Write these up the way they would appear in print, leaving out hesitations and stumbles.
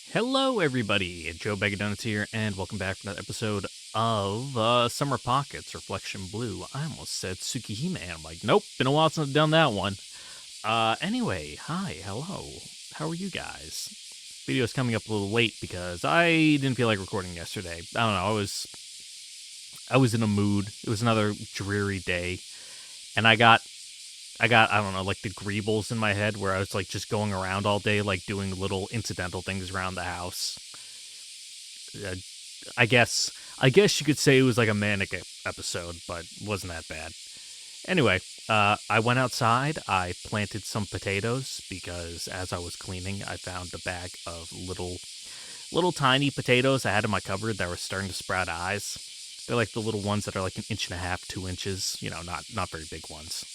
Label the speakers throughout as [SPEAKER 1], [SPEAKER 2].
[SPEAKER 1] Hello, everybody. Joe Bag of Donuts here, and welcome back to another episode of Summer Pockets Reflection Blue. I almost said Tsukihime, and I'm like, nope, been a while since I've done that one. Anyway, hi, hello. How are you guys? Video's coming up a little late because I didn't feel like recording yesterday. I don't know, I was in a mood. It was another dreary day, and I don't know, like the greebles in my head where I was like just going around all day, like doing little incidental things around the house. Uh, I guess, I guess you could say it was like a manic episode, but wasn't that bad. Anyway, I went outside. I planted some potatoes because as I was cleaning, I found a bag of little tiny potatoes I had in my cupboard that were starting to sprout eyes. They're like the little ones that are like an inch and a half, 2 inches. You know, not very big ones.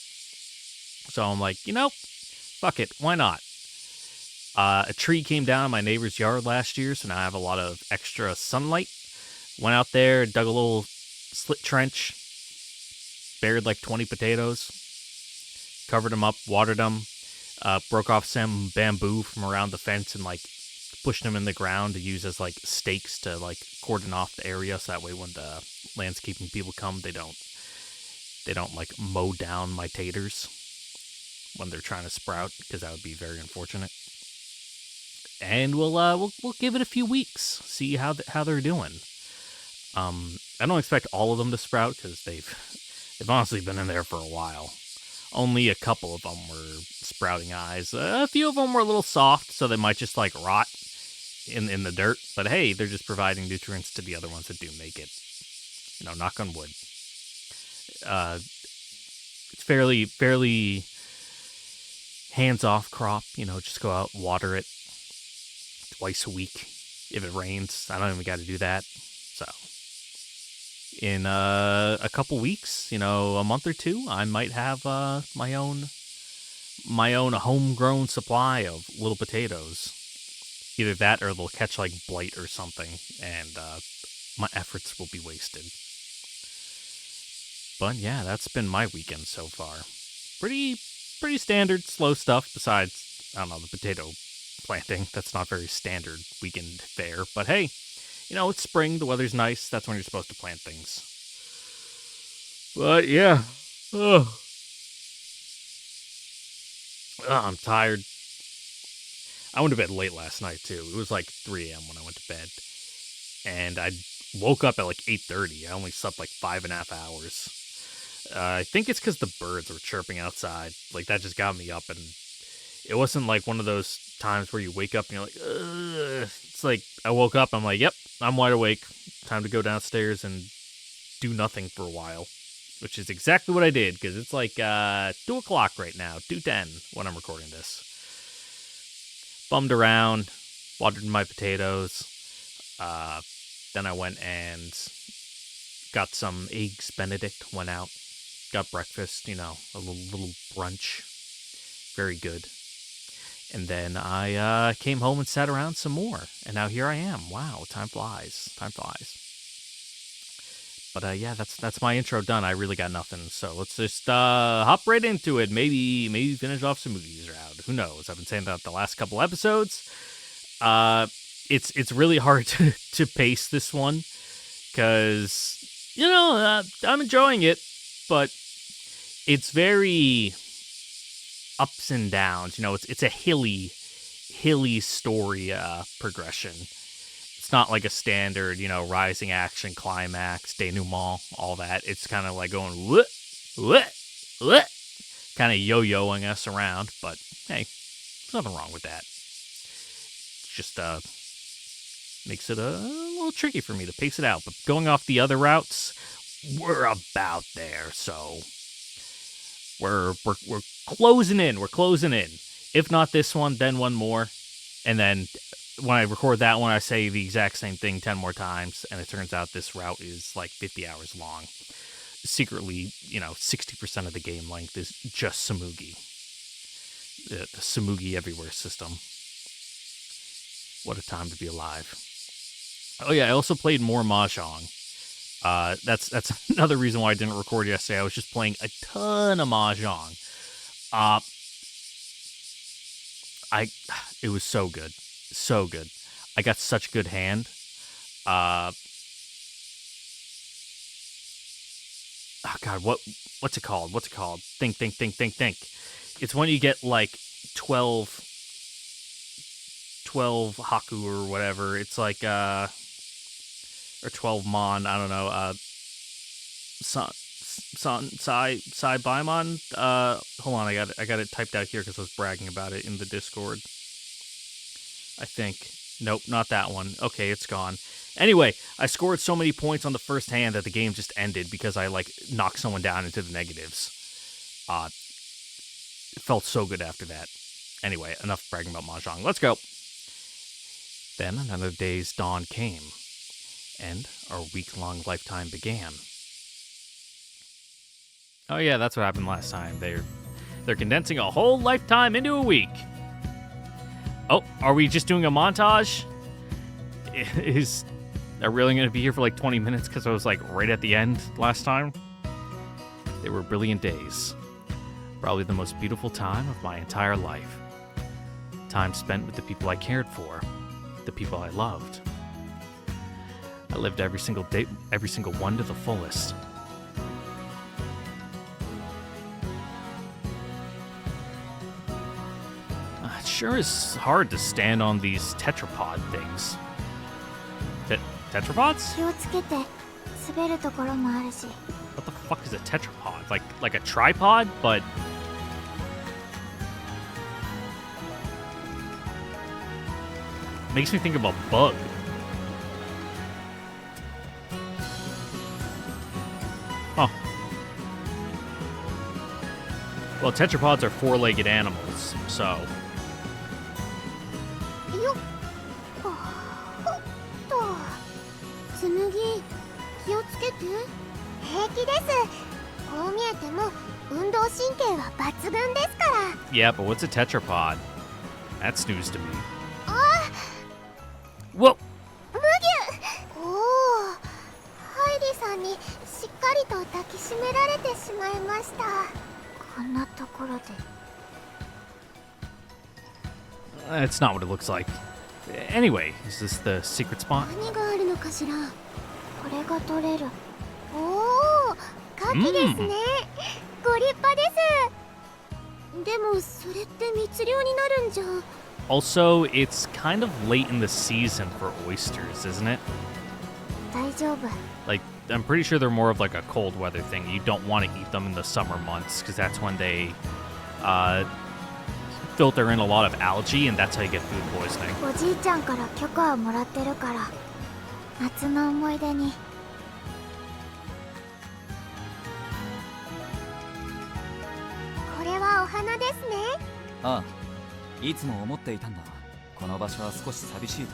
[SPEAKER 1] So I'm like, fuck it, why not? A tree came down in my neighbor's yard last year, so now I have a lot of extra sunlight. Went out there, dug a little slit trench, buried like 20 potatoes, covered them up, watered them, broke off some bamboo from around the fence and like pushed them in the ground to use as like stakes to like cordon off the area, so that way when the landscaping people come, they don't like mow down my taters when they're trying to sprout, because that would be very unfortunate. And we'll give it a few weeks, see how they're doing. I don't expect all of them to sprout because they've honestly been in there for a while. Only a couple of them were sprouting eyes. A few of them were a little soft, so they might just like rot in the dirt. But hey, they're just providing nutrients to the other ones that do make it. Knock on wood. It's fairly hands-off crop. Just go out, water it twice a week. If it rains, I don't even got to do that. So in a couple weeks, a month or two, I might have my own homegrown supply of little potatoes. Either that or they'll catch like blight or something, and my efforts will be wasted. But yeah, that's been my weekend so far. Pretty standard, slow stuff. Besides, I don't know, the potato planting. That's not very standard weekend fare. But hey, it's spring. The weather's nice. That's when you're supposed to plant things. But yeah, I'm tired. I went to bed late last night too. It was like 3 a.m. when I went to bed, and I woke up at like 8:30. I only slept like 5.5 hours. I think it's because the birds were chirping outside. Like, that just got me up, and it wasn't like one of those times where you wake up and you're like, ugh. It's like, I woke up, I'm like, yep, I'm wide awake. Time to go downstairs and do nothing for a while. Which is exactly what I did, because it's like 2 o'clock right now, 2:10 when I'm recording this. Bummed around, watered my potatoes. Then I went and got some eggs Benedict, went out. Got breakfast, a little brunch. Very good. And then I came home and sat around some more. And now here I am. Wow, time flies. Time flies. But yeah, that's my intro done. I really got nothing. So let's just hop right into it. Maybe finish off some movies around. Who knows? I've been saying that the last couple episodes. It's really hard to pace this one because I'm enjoying it, but it's very ups and downs. It's a hilly story progression. It's not like a standard, rising action, climax, denouement, all that. It's kind of like going what, kind of yo-yoing us around. But hey, there's nothing wrong with that. It's just makes it a little tricky for me to pace it out. But going off the other routes, we're about there. So we're closing in. We're closing in. If not this one, then one more. And then when I record that one, I say the exact same thing 10 more times. And it turns out this route is like 50 hours long. Secretly, 60% of the game length is just Tsumugi. The Tsumugi everywhere system. What a time to be alive. Oh yeah, I also played more Mahjong. That's another reason why I didn't record yesterday. I was just playing a ton of Mahjong. It was so good. So good. I got such a good hand. Oh God, what's it called? What's it called? Think. It's when you get like 12 Haku or whatever. It's like or 12 Mon, I don't know. Sai Baimon. Hold on, I got it typed out here because I was bragging about it in the Discord. I think. Nope, not that one. Okay, it's gone. Anyway, I scored so many points on the first hand that the game just ended because I like knocked someone down into the negatives. It felt so good after that. Anyway, enough bragging about Mahjong. Let's go. Then another day's dawn came, and our week-long lifetime began. Oh yeah, that's what happened last time. They're condensing a whole lifetime into a week. Oh, are we just doing a montage? Is I really going to be here for like 20 minutes because I was like right at the end last time? They were brilliant days. Probably the most beautiful time of my entire life. Time spent with the people I cared for, the people I loved. I lived every single day, every single one to the fullest. It sure is hard to stand on these tetrapod things. Tetrapods? What the fuck is a tetrapod? Like a tripod, but makes me think of a bug. Huh. Well, tetrapods are four-legged animals, so.
[SPEAKER 2] Tsumugi, 気をつけて。平気です。こう見えても運動神経は抜群ですから。
[SPEAKER 1] Yeah, but what's a tetrapod? That's news to me.
[SPEAKER 2] Whoa! 麦おお、ハイリさんにしっかりと抱きしめられてしまいました。こんなところで。
[SPEAKER 1] It's not what it looks like. Anyway, is this the secret spot?
[SPEAKER 2] 何があるのかしら。これが取れる。おお、カキですね。ご立派です。でもそれって密漁になるんじゃ。
[SPEAKER 1] Also, it's kind of late in the season for oysters, isn't it?
[SPEAKER 2] 大丈夫。
[SPEAKER 1] Like, I'm pretty sure they're more of like a cold weather thing. You don't want to eat them in the summer months because that's when they filter in a lot of algae, and that's how you get food poisoning.
[SPEAKER 2] おじいちゃんから許可をもらってるから、夏の思い出に。これはお花ですね。
[SPEAKER 3] ああ、いつも思っていたんだ。この場所は少し寂しいと。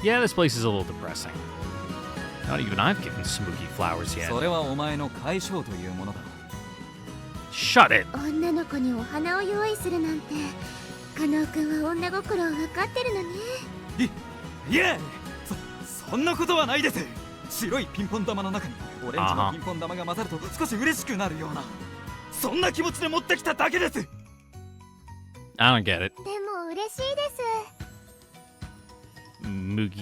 [SPEAKER 1] Yeah, this place is a little depressing. Not even I've given Tsumugi flowers yet.
[SPEAKER 3] それはお前の解消というものだ。
[SPEAKER 1] Shut it!
[SPEAKER 2] 女の子にお花を用意するなんて、加納くんは女心を分かってるのね。
[SPEAKER 3] いえ、そんなことはないです。白いピンポン玉の中にオレンジのピンポン玉が混ざると少し嬉しくなるような、そんな気持ちで持ってきただけです。
[SPEAKER 1] I don't get it.
[SPEAKER 2] でも嬉しいです。
[SPEAKER 1] 残念なが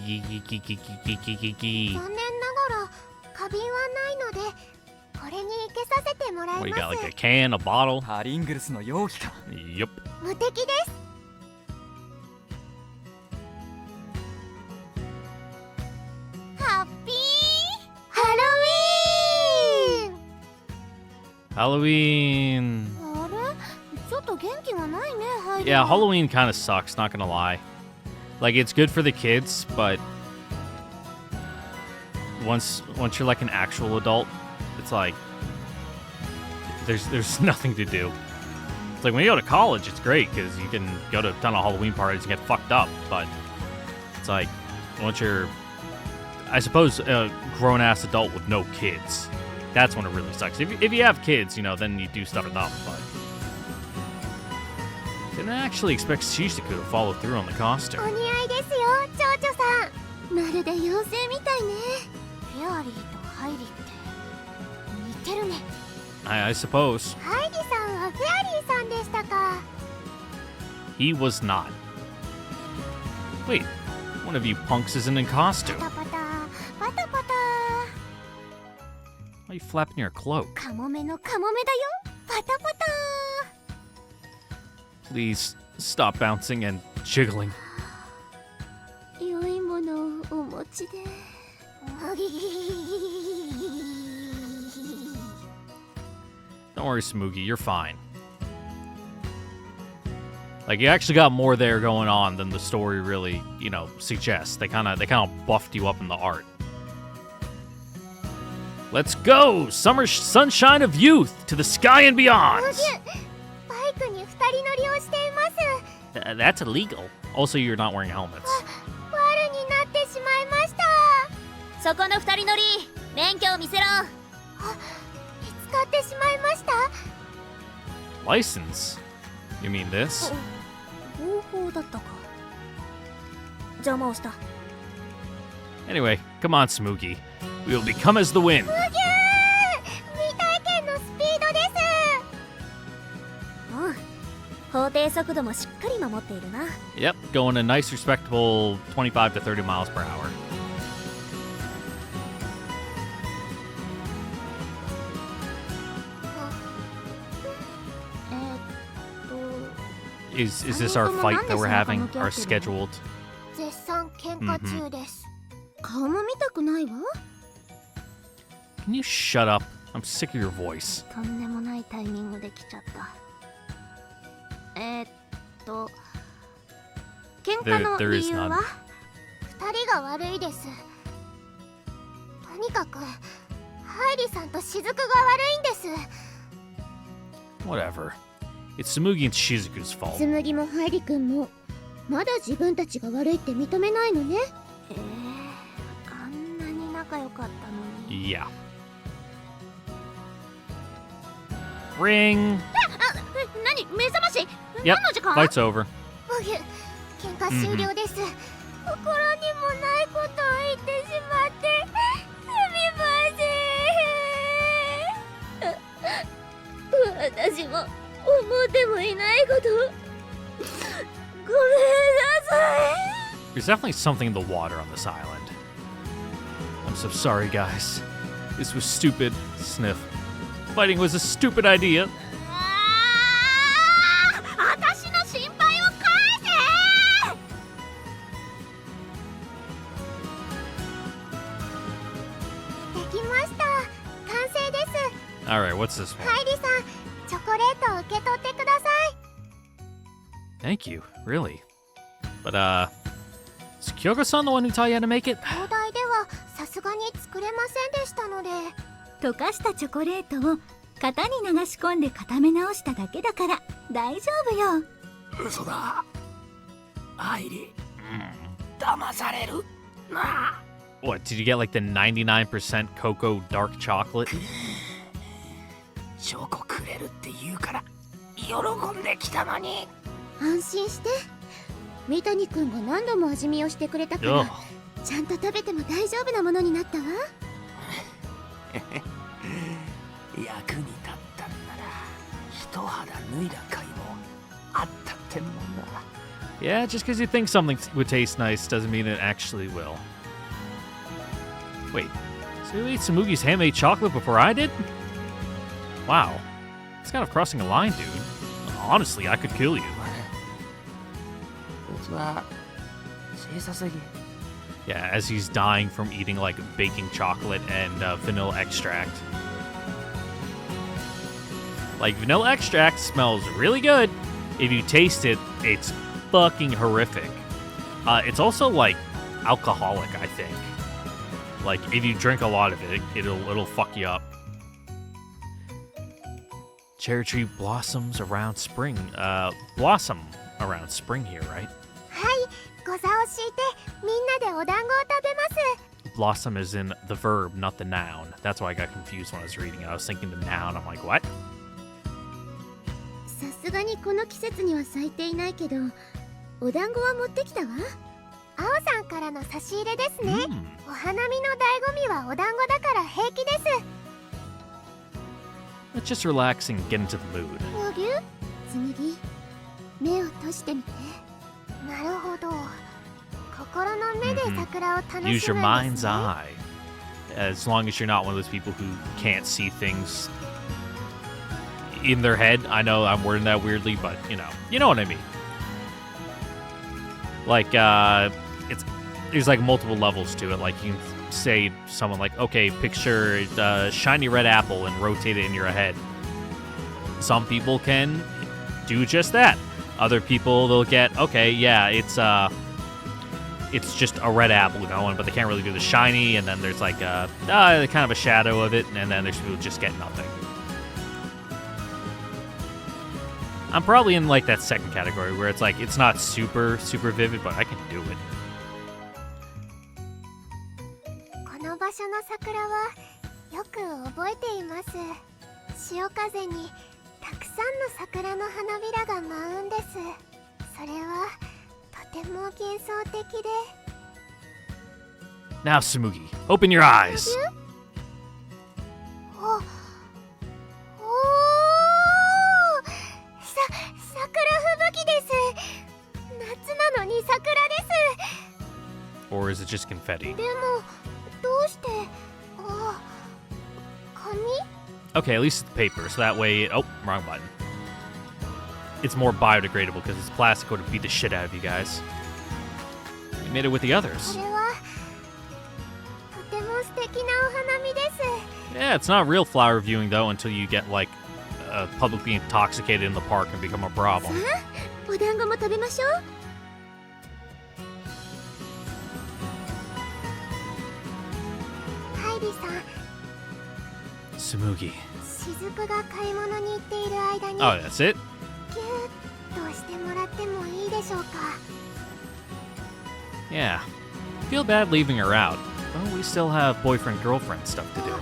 [SPEAKER 1] ら花瓶はないので、これに生けさせてもらいます。 What, you got like a can, a bottle?
[SPEAKER 3] パリングルスの容器か。
[SPEAKER 1] Yup.
[SPEAKER 2] 無敵です。ハッピーハロウィーン。
[SPEAKER 1] Halloween.
[SPEAKER 2] あれ、ちょっと元気がないね、ハイリ。
[SPEAKER 1] Yeah, Halloween kind of sucks, not gonna lie. Like, it's good for the kids, but once you're like an actual adult, it's like there's nothing to do. It's like when you go to college, it's great because you can go to a ton of Halloween parties and get fucked up, but it's like once you're, I suppose, a grown-ass adult with no kids, that's when it really sucks. If you have kids, you know, then you do stuff enough, but didn't actually expect Shizuku to follow through on the costume.
[SPEAKER 2] お似合いですよ、蝶々さん。まるで妖精みたいね。フェアリーとハイリって似てるね。
[SPEAKER 1] I suppose.
[SPEAKER 2] ハイリさんはフェアリーさんでしたか。
[SPEAKER 1] He was not. Wait, One of you punks isn't in costume.
[SPEAKER 2] パタパタパタパタ
[SPEAKER 1] Why are you flapping your cloak?
[SPEAKER 2] カモメのカモメだよパタパタ
[SPEAKER 1] Please stop bouncing and jiggling.
[SPEAKER 2] 良いものをお持ちで
[SPEAKER 1] Don't worry, Tsumugi, you're fine. Like, you actually got more there going on than the story really, suggests. They kind of buffed you up in the art. Let's go! Summer sunshine of youth to the sky and beyond!
[SPEAKER 2] バイクに2人乗りをしています
[SPEAKER 1] That's illegal. Also, you're not wearing helmets.
[SPEAKER 2] 悪になってしまいましたそこの2人乗り免許を見せろ見つかってしまいました
[SPEAKER 1] License? You mean this?
[SPEAKER 2] 方法だったか邪魔をした
[SPEAKER 1] Anyway, come on, Tsumugi. We will become as the wind.
[SPEAKER 2] 未体験のスピードですうん法定速度もしっかり守っているな
[SPEAKER 1] Yep, going a nice, respectable 25 to 30 miles per hour. Is this our fight that we're having? Our scheduled?
[SPEAKER 2] 絶賛喧嘩中です顔も見たくないわ
[SPEAKER 1] Can you shut up? I'm sick of your voice.
[SPEAKER 2] とんでもないタイミングで来ちゃった喧嘩の
[SPEAKER 1] There
[SPEAKER 2] 理
[SPEAKER 1] is
[SPEAKER 2] 由
[SPEAKER 1] none.
[SPEAKER 2] は2人が悪いですとにかくハイリさんと雫が悪いんです
[SPEAKER 1] Whatever. It's Tsumugi and Shizuku's fault.
[SPEAKER 2] 紬もハイリ君もまだ自分たちが悪いって認めないのねあんなに仲良かったのに
[SPEAKER 1] Yeah. Ring!
[SPEAKER 2] 何目覚まし
[SPEAKER 1] Yep,
[SPEAKER 2] 何の時間
[SPEAKER 1] fight's over.
[SPEAKER 2] おぎゅ喧嘩終了です、心にもないことを言ってしまってすみません私も思ってもいないことごめんなさい
[SPEAKER 1] There's definitely something in the water on this island. I'm so sorry, guys. This was stupid. Sniff. Fighting was a stupid idea.
[SPEAKER 2] 私の心配を返せできました完成です
[SPEAKER 1] Alright, what's this one?
[SPEAKER 2] ハイリさんチョコレートを受け取ってください
[SPEAKER 1] Thank you, really. But, is Kyoko-san the one who taught you how to make it?
[SPEAKER 2] 東大ではさすがに作れませんでしたので
[SPEAKER 4] 溶かしたチョコレートを型に流し込んで固め直しただけだから大丈夫よ。
[SPEAKER 3] 嘘だ。アイリ、騙されるな。
[SPEAKER 1] What, did you get like the 99% cocoa dark chocolate?
[SPEAKER 3] チョコくれるって言うから喜んできたのに。
[SPEAKER 2] 安心して三谷くんが何度も味見をしてくれたから
[SPEAKER 1] Ugh.
[SPEAKER 2] ちゃんと食べても大丈夫なものになったわ
[SPEAKER 3] 役に立ったんなら一肌脱いだ甲斐もあったってもんだ。
[SPEAKER 1] Yeah, just because you think something would taste nice doesn't mean it actually will. Wait, so you ate Tsumugi's handmade chocolate before I did? Wow, it's kind of crossing a line, dude. Honestly, I could kill you.
[SPEAKER 3] うちは小さすぎ。
[SPEAKER 1] Yeah, as he's dying from eating like baking chocolate and vanilla extract. Like, vanilla extract smells really good. If you taste it, it's fucking horrific. It's also like alcoholic, I think. Like, if you drink a lot of it, it'll fuck you up. Cherry tree blossoms around spring. Blossom around spring here, right?
[SPEAKER 2] はいご座を敷いてみんなでお団子を食べます
[SPEAKER 1] Blossom is in the verb, not the noun. That's why I got confused when I was reading it. I was thinking the noun. I'm like, what?
[SPEAKER 2] さすがにこの季節には咲いていないけどお団子は持ってきたわ青さんからの差し入れですね、お花見の醍醐味はお団子だから平気です
[SPEAKER 1] Let's just relax and get into the mood.
[SPEAKER 2] おぎゅ紬目を閉じてみてなるほど心の目桜を楽しむんですね。
[SPEAKER 1] Use your mind's eye. As long as you're not one of those people who can't see things in their head. I know I'm wording that weirdly, but you know what I mean. Like, there's like multiple levels to it. Like you can say to someone like, okay, picture a shiny red apple and rotate it in your head. Some people can do just that. Other people, they'll get, okay, yeah, it's just a red apple going, but they can't really do the shiny, and then there's like kind of a shadow of it, and then there's people who just get nothing. I'm probably in like that second category where it's like it's not super vivid, but I can do it.
[SPEAKER 2] この場所の桜はよく覚えています。潮風にたくさんの桜の花びらが舞うんです。それはとても幻想的で。
[SPEAKER 1] Now, Tsumugi, open your eyes.
[SPEAKER 2] おおー、桜吹雪です。夏なのに桜です。
[SPEAKER 1] Or is it just confetti?
[SPEAKER 2] でもどうして？あ、紙？
[SPEAKER 1] Okay, at least it's paper, so that way... Oh, wrong button. It's more biodegradable because it's plastic would beat the shit out of you guys. You made it with the
[SPEAKER 2] こ
[SPEAKER 1] others.
[SPEAKER 2] れはとても素敵なお花見です。
[SPEAKER 1] Yeah, it's not real flower viewing, though, until you get, like, publicly intoxicated in the park and become a problem.
[SPEAKER 2] お団子も食べましょう。ハイリさん、
[SPEAKER 1] Tsumugi.
[SPEAKER 2] 雫が買い物に行っている間に
[SPEAKER 1] Oh, that's it?
[SPEAKER 2] ギューッとしてもらってもいいでしょうか。
[SPEAKER 1] Yeah. Feel bad leaving her out. But we still have boyfriend-girlfriend stuff to do.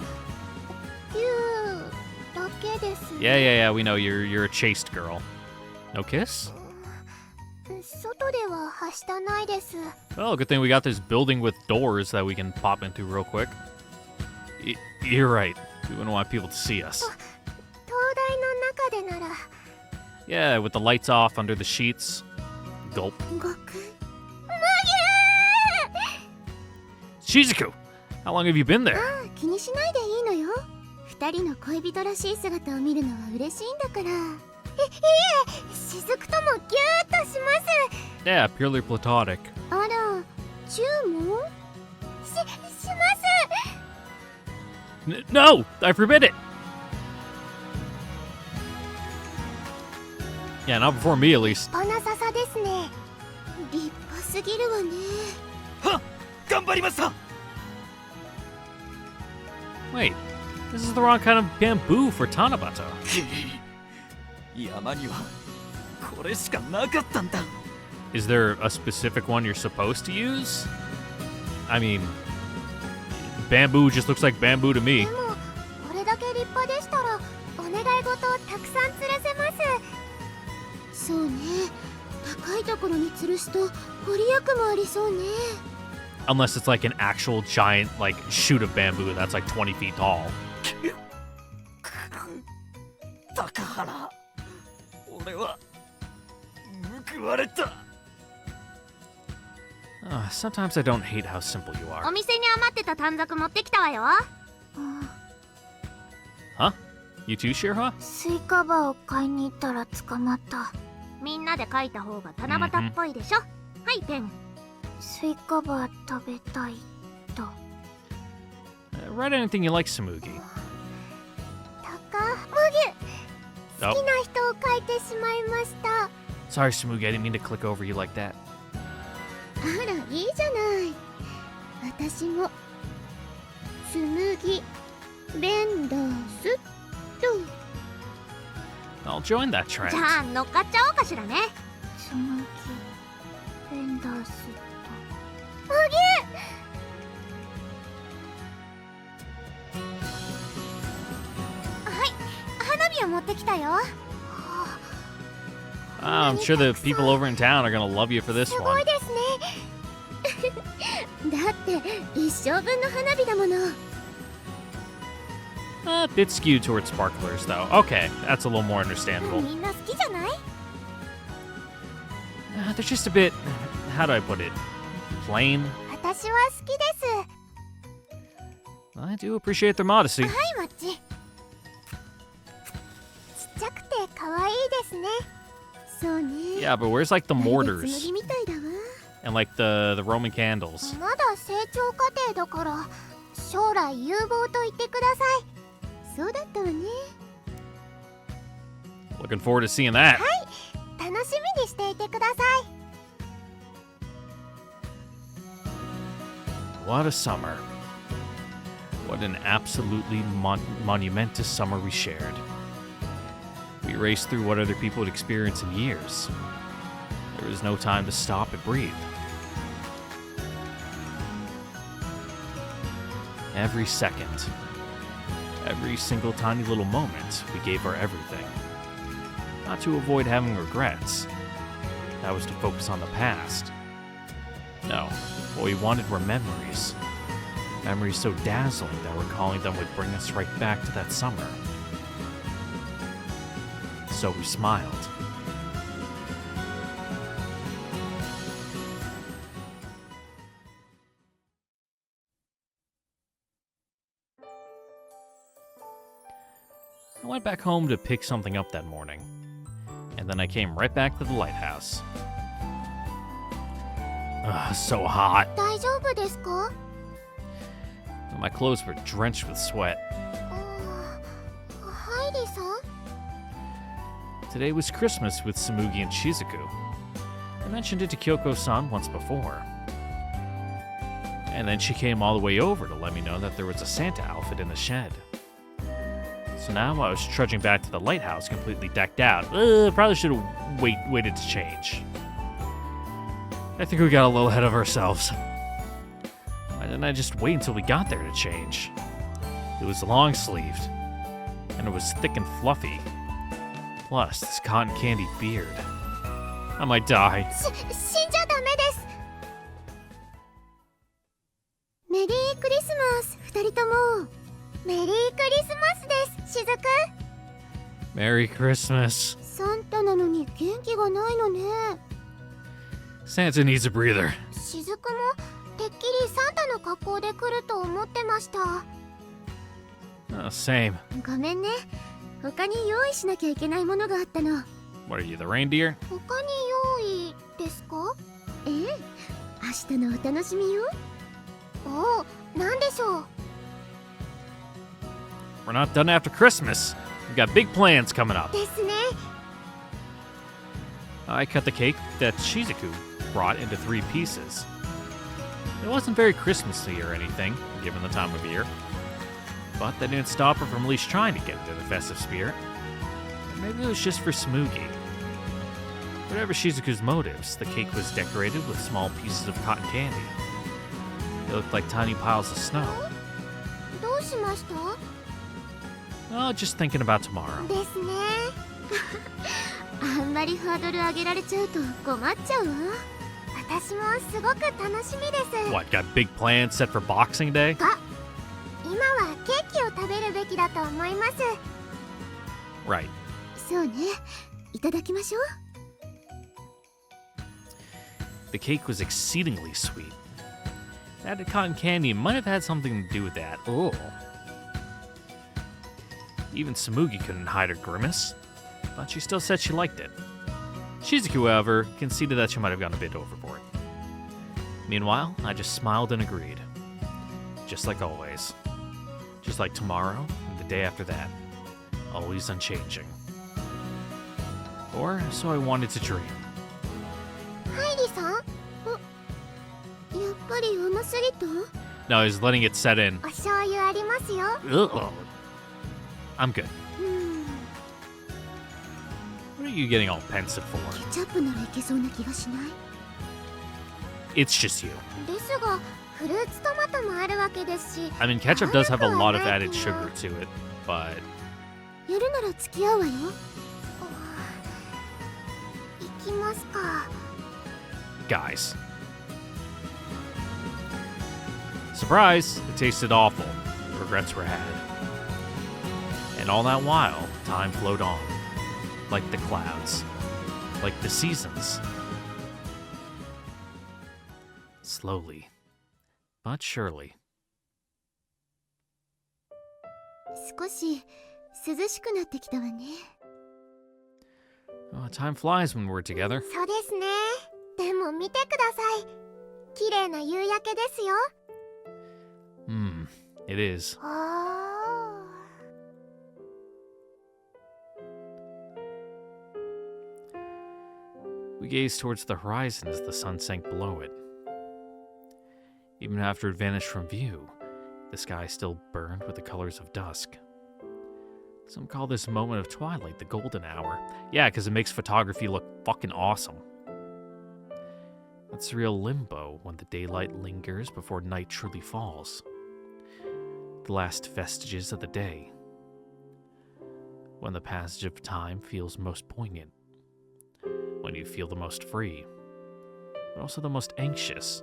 [SPEAKER 2] ギューだけです。
[SPEAKER 1] Yeah, we know you're a chaste girl. No kiss?
[SPEAKER 2] 外でははしたないです。
[SPEAKER 1] Well, good thing we got this building with doors that we can pop into real quick. You're right. We wouldn't want people to see us.
[SPEAKER 2] 灯台の中でなら。
[SPEAKER 1] Yeah, with the lights off under the sheets. Gulp.
[SPEAKER 2] ごく。
[SPEAKER 1] Shizuku! How long have you been there?
[SPEAKER 2] ああ、気にしないでいいのよ。二人の恋人らしい姿を見るのは嬉しいんだから。いえ、雫ともギューッとします。
[SPEAKER 1] Yeah, purely platonic.
[SPEAKER 2] あら、チューもします。
[SPEAKER 1] No! I forbid it! Yeah, not before me, at least.
[SPEAKER 2] パナササですね。立派すぎるわね。
[SPEAKER 3] はっ、頑張りました。
[SPEAKER 1] Wait, this is the wrong kind of bamboo for Tanabata.
[SPEAKER 3] 山にはこれしかなかったんだ。
[SPEAKER 1] Is there a specific one you're supposed to use? I mean, bamboo just looks like bamboo to
[SPEAKER 2] で
[SPEAKER 1] me.
[SPEAKER 2] も、これだけ立派でしたら、お願い事をたくさん吊らせます。そうね。高いところに吊るすとご利益もありそうね。
[SPEAKER 1] Unless it's like an actual giant, like, shoot of bamboo that's like 20 feet tall.
[SPEAKER 3] 高原、俺は報われた。
[SPEAKER 1] Sometimes I don't hate how simple you
[SPEAKER 2] お
[SPEAKER 1] are.
[SPEAKER 2] 店に余ってた短冊持ってきたわよ。
[SPEAKER 1] Huh? You too, Shirha?
[SPEAKER 2] スイカバーを買いに行ったら捕まった。みんなで書いた方が七夕っぽいでしょ。はいペン。スイカバー食べたいと。
[SPEAKER 1] Write anything you like, Tsumugi.
[SPEAKER 2] 高麦。好きな人を書いてしまいました。
[SPEAKER 1] Sorry, Tsumugi, I didn't mean to click over you like that.
[SPEAKER 2] あら、いいじゃない。私も紬ベンダースと。
[SPEAKER 1] I'll join that trend.
[SPEAKER 2] じゃあ乗っかっちゃおうかしらね。紬ベンダースと。はい、花火を持ってきたよ。
[SPEAKER 1] I'm sure the people over in town are gonna love you for this
[SPEAKER 2] すご
[SPEAKER 1] one.
[SPEAKER 2] いですね。だって一生分の花火だもの。
[SPEAKER 1] A bit skewed towards sparklers, though. Okay, that's a little more understandable.
[SPEAKER 2] みんな好きじゃない？
[SPEAKER 1] They're just a bit... How do I put it? Plain?
[SPEAKER 2] 私私は好きです。
[SPEAKER 1] I do appreciate their modesty.
[SPEAKER 2] はい、マッチ。ちっちゃくて可愛いですね。そうね。
[SPEAKER 1] Yeah, but where's like the
[SPEAKER 2] 紬
[SPEAKER 1] mortars
[SPEAKER 2] みたいだわ。
[SPEAKER 1] and like the Roman candles?
[SPEAKER 2] まだ成長過程だから将来有望と言ってください。そうだったわね。
[SPEAKER 1] Looking forward to seeing that.
[SPEAKER 2] 楽しみにしていてください。
[SPEAKER 1] What a summer. What an absolutely monumentous summer we shared. We raced through what other people would experience in years. There was no time to stop and breathe. Every second, every single tiny little moment, we gave our everything. Not to avoid having regrets. That was to focus on the past. No, what we wanted were memories. Memories so dazzling that recalling them would bring us right back to that summer. So we smiled. I went back home to pick something up that morning, and then I came right back to the lighthouse. So hot.
[SPEAKER 2] 大丈夫ですか？
[SPEAKER 1] My clothes were drenched with sweat.
[SPEAKER 2] ハイリさん？
[SPEAKER 1] Today was Christmas with Tsumugi and Shizuku. I mentioned it to Kyoko-san once before. And then she came all the way over to let me know that there was a Santa outfit in the shed. So now I was trudging back to the lighthouse completely decked out. Probably should have waited to change. I think we got a little ahead of ourselves. Why didn't I just wait until we got there to change? It was long-sleeved, and it was thick and fluffy. Plus, this cotton candy beard. I might die.
[SPEAKER 2] 死んじゃダメです。メリークリスマス、二人とも。メリークリスマスです、しずく。
[SPEAKER 1] Merry Christmas.
[SPEAKER 2] サンタなのに元気がないのね。
[SPEAKER 1] Santa needs a breather.
[SPEAKER 2] しずくもてっきりサンタの格好で来ると思ってました。
[SPEAKER 1] Same.
[SPEAKER 2] ごめんね。他に用意しなきゃいけないものがあったの。
[SPEAKER 1] What are you, the reindeer?
[SPEAKER 2] 他に用意ですか？ええ、明日のお楽しみよ。おお、なんでしょう。
[SPEAKER 1] We're not done after Christmas. We've got big plans coming up.
[SPEAKER 2] ですね。
[SPEAKER 1] I cut the cake that Shizuku brought into 3 pieces. It wasn't very Christmassy or anything, given the time of year. But that didn't stop her from at least trying to get into the festive spirit. Or maybe it was just for Tsumugi. Whatever Shizuku's motives, the cake was decorated with small pieces of cotton candy. They looked like tiny piles of snow.
[SPEAKER 2] どうしました？
[SPEAKER 1] Oh, just thinking about tomorrow.
[SPEAKER 2] ですね。あんまりハードル上げられちゃうと困っちゃうわ。私もすごく楽しみです。
[SPEAKER 1] What, got big plans set for Boxing Day?
[SPEAKER 2] 今はケーキを食べるべきだと思います。
[SPEAKER 1] Right.
[SPEAKER 2] そうね。いただきましょう。
[SPEAKER 1] The cake was exceedingly sweet. Added cotton candy might have had something to do with that. Oh. Even Tsumugi couldn't hide her grimace, but she still said she liked it. Shizuku, however, conceded that she might have gone a bit overboard. Meanwhile, I just smiled and agreed. Just like always. Just like tomorrow and the day after that. Always unchanging. Or so I wanted to dream.
[SPEAKER 2] ハイリさん？やっぱり甘すぎた？
[SPEAKER 1] No, he's letting it set in.
[SPEAKER 2] お醤油ありますよ。
[SPEAKER 1] Ugh. I'm good.
[SPEAKER 2] うん。
[SPEAKER 1] What are you getting all pensive for?
[SPEAKER 2] ケチャップならいけそうな気がしない？
[SPEAKER 1] It's just you.
[SPEAKER 2] ですが、フルーツトマトもあるわけですし。
[SPEAKER 1] I mean, ketchup does have a lot of added sugar to it, but
[SPEAKER 2] やるなら付き合うわよ。行きますか。
[SPEAKER 1] guys. Surprise! It tasted awful. Regrets were had. And all that while, time flowed on. Like the clouds. Like the seasons. Slowly but surely.
[SPEAKER 2] 少し涼しくなってきたわね。
[SPEAKER 1] Oh, time flies when we're together.
[SPEAKER 2] そうですね。でも見てください。綺麗な夕焼けですよ。
[SPEAKER 1] It is.
[SPEAKER 2] おー。
[SPEAKER 1] We gazed towards the horizon as the sun sank below it. Even after it vanished from view, the sky still burned with the colors of dusk. Some call this moment of twilight the golden hour. Yeah, because it makes photography look fucking awesome. That surreal limbo when the daylight lingers before night truly falls. The last vestiges of the day. When the passage of time feels most poignant. When you feel the most free. But also the most anxious.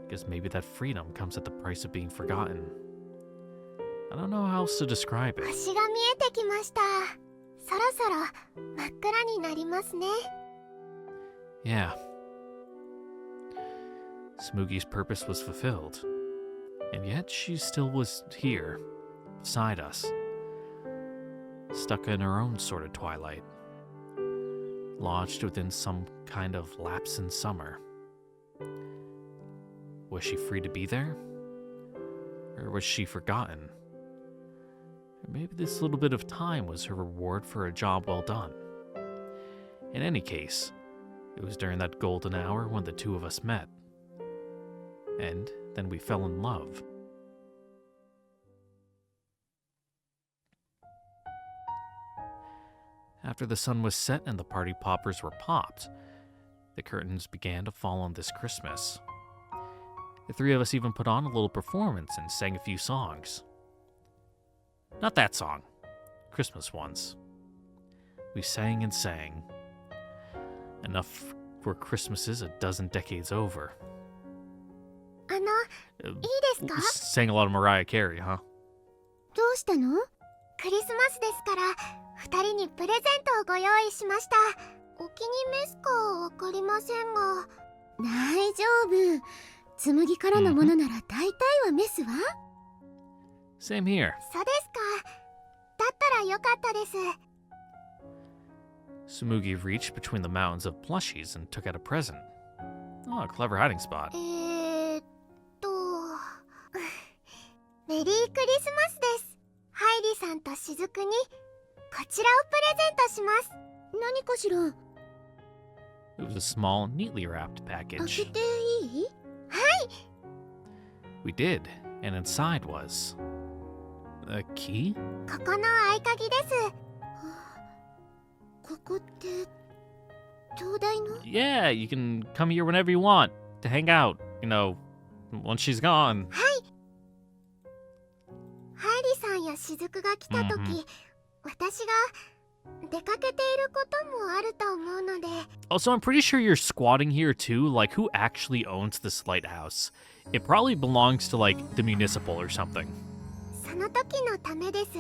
[SPEAKER 1] Because maybe that freedom comes at the price of being forgotten. I don't know how else to describe it.
[SPEAKER 2] 星が見えてきました。そろそろ真っ暗になりますね。
[SPEAKER 1] Yeah. Tsumugi's purpose was fulfilled. And yet she still was here, beside us. Stuck in her own sort of twilight. Lodged within some kind of lapse in summer. Was she free to be there? Or was she forgotten? Or maybe this little bit of time was her reward for a job well done. In any case, it was during that golden hour when the two of us met. And then we fell in love. After the sun was set and the party poppers were popped, the curtains began to fall on this Christmas. The three of us even put on a little performance and sang a few songs. Not that song. Christmas ones. We sang and sang. Enough for Christmases a dozen decades over.
[SPEAKER 2] いいですか？
[SPEAKER 1] Sang a lot of Mariah Carey, huh?
[SPEAKER 2] どうしたの？クリスマスですから、二人にプレゼントをご用意しました。お気に召すかわかりませんが。大丈夫。紬からのものなら大体は召すわ。
[SPEAKER 1] Same here.
[SPEAKER 2] そうですか。だったらよかったです。
[SPEAKER 1] Tsumugi reached between the mountains of plushies and took out a present. Oh, a clever hiding spot.
[SPEAKER 2] メリークリスマスです。ハイリさんと雫にこちらをプレゼントします。何かしら？
[SPEAKER 1] It was a small, neatly wrapped
[SPEAKER 2] 開
[SPEAKER 1] package.
[SPEAKER 2] けていい？
[SPEAKER 1] We did, and inside was... a key?
[SPEAKER 2] ここの合鍵です。ここって東大の？
[SPEAKER 1] Yeah, you can come here whenever you want to hang out, you know, once she's gone.
[SPEAKER 2] ハイリさんや雫が来た時、私が出かけていることもあると思うので。
[SPEAKER 1] Also, I'm pretty sure you're squatting here too. Like, who actually owns this lighthouse? It probably belongs to, like, the municipal or something.
[SPEAKER 2] その時のためです。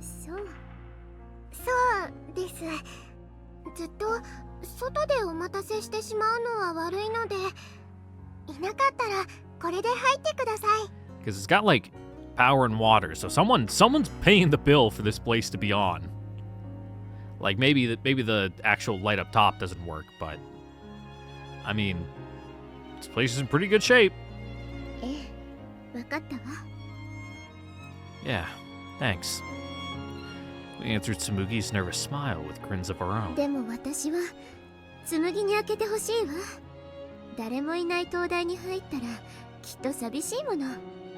[SPEAKER 2] そうです。ずっと外でお待たせしてしまうのは悪いので、いなかったらこれで入ってください。
[SPEAKER 1] Because it's got, like, power and water, so someone's paying the bill for this place to be on. Like, maybe the actual light up top doesn't work, but... I mean, this place is in pretty good shape.
[SPEAKER 2] ええ、わかったわ。
[SPEAKER 1] Yeah, thanks. We answered Tsumugi's nervous smile with grins of our own.
[SPEAKER 2] でも私は紬に開けてほしいわ。誰もいない灯台に入ったらきっと寂しいもの。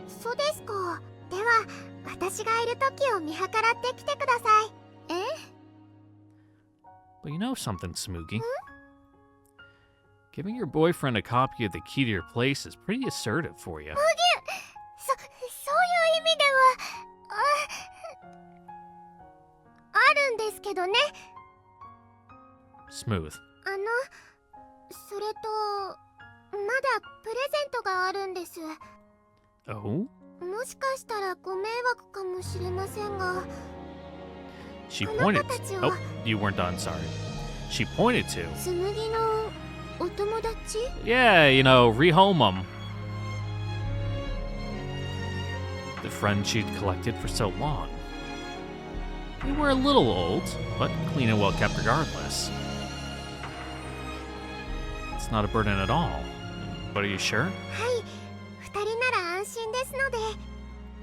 [SPEAKER 2] そうですか。では私がいる時を見計らってきてください。え？
[SPEAKER 1] But you know something, Tsumugi? Giving your boyfriend a copy of the key to your place is pretty assertive for you.
[SPEAKER 2] そういう意味ではあるんですけどね。
[SPEAKER 1] Smooth.
[SPEAKER 2] それとまだプレゼントがあるんです。
[SPEAKER 1] Oh?
[SPEAKER 2] もしかしたらご迷惑かもしれませんが。
[SPEAKER 1] She pointed... Oh, you weren't done, sorry. She pointed to...
[SPEAKER 2] 紬のお友達？
[SPEAKER 1] Yeah, you know, rehome them. The friend she'd collected for so long. We were a little old, but clean and well kept regardless. It's not a burden at all. But are you sure?
[SPEAKER 2] はい、2人なら安心ですので、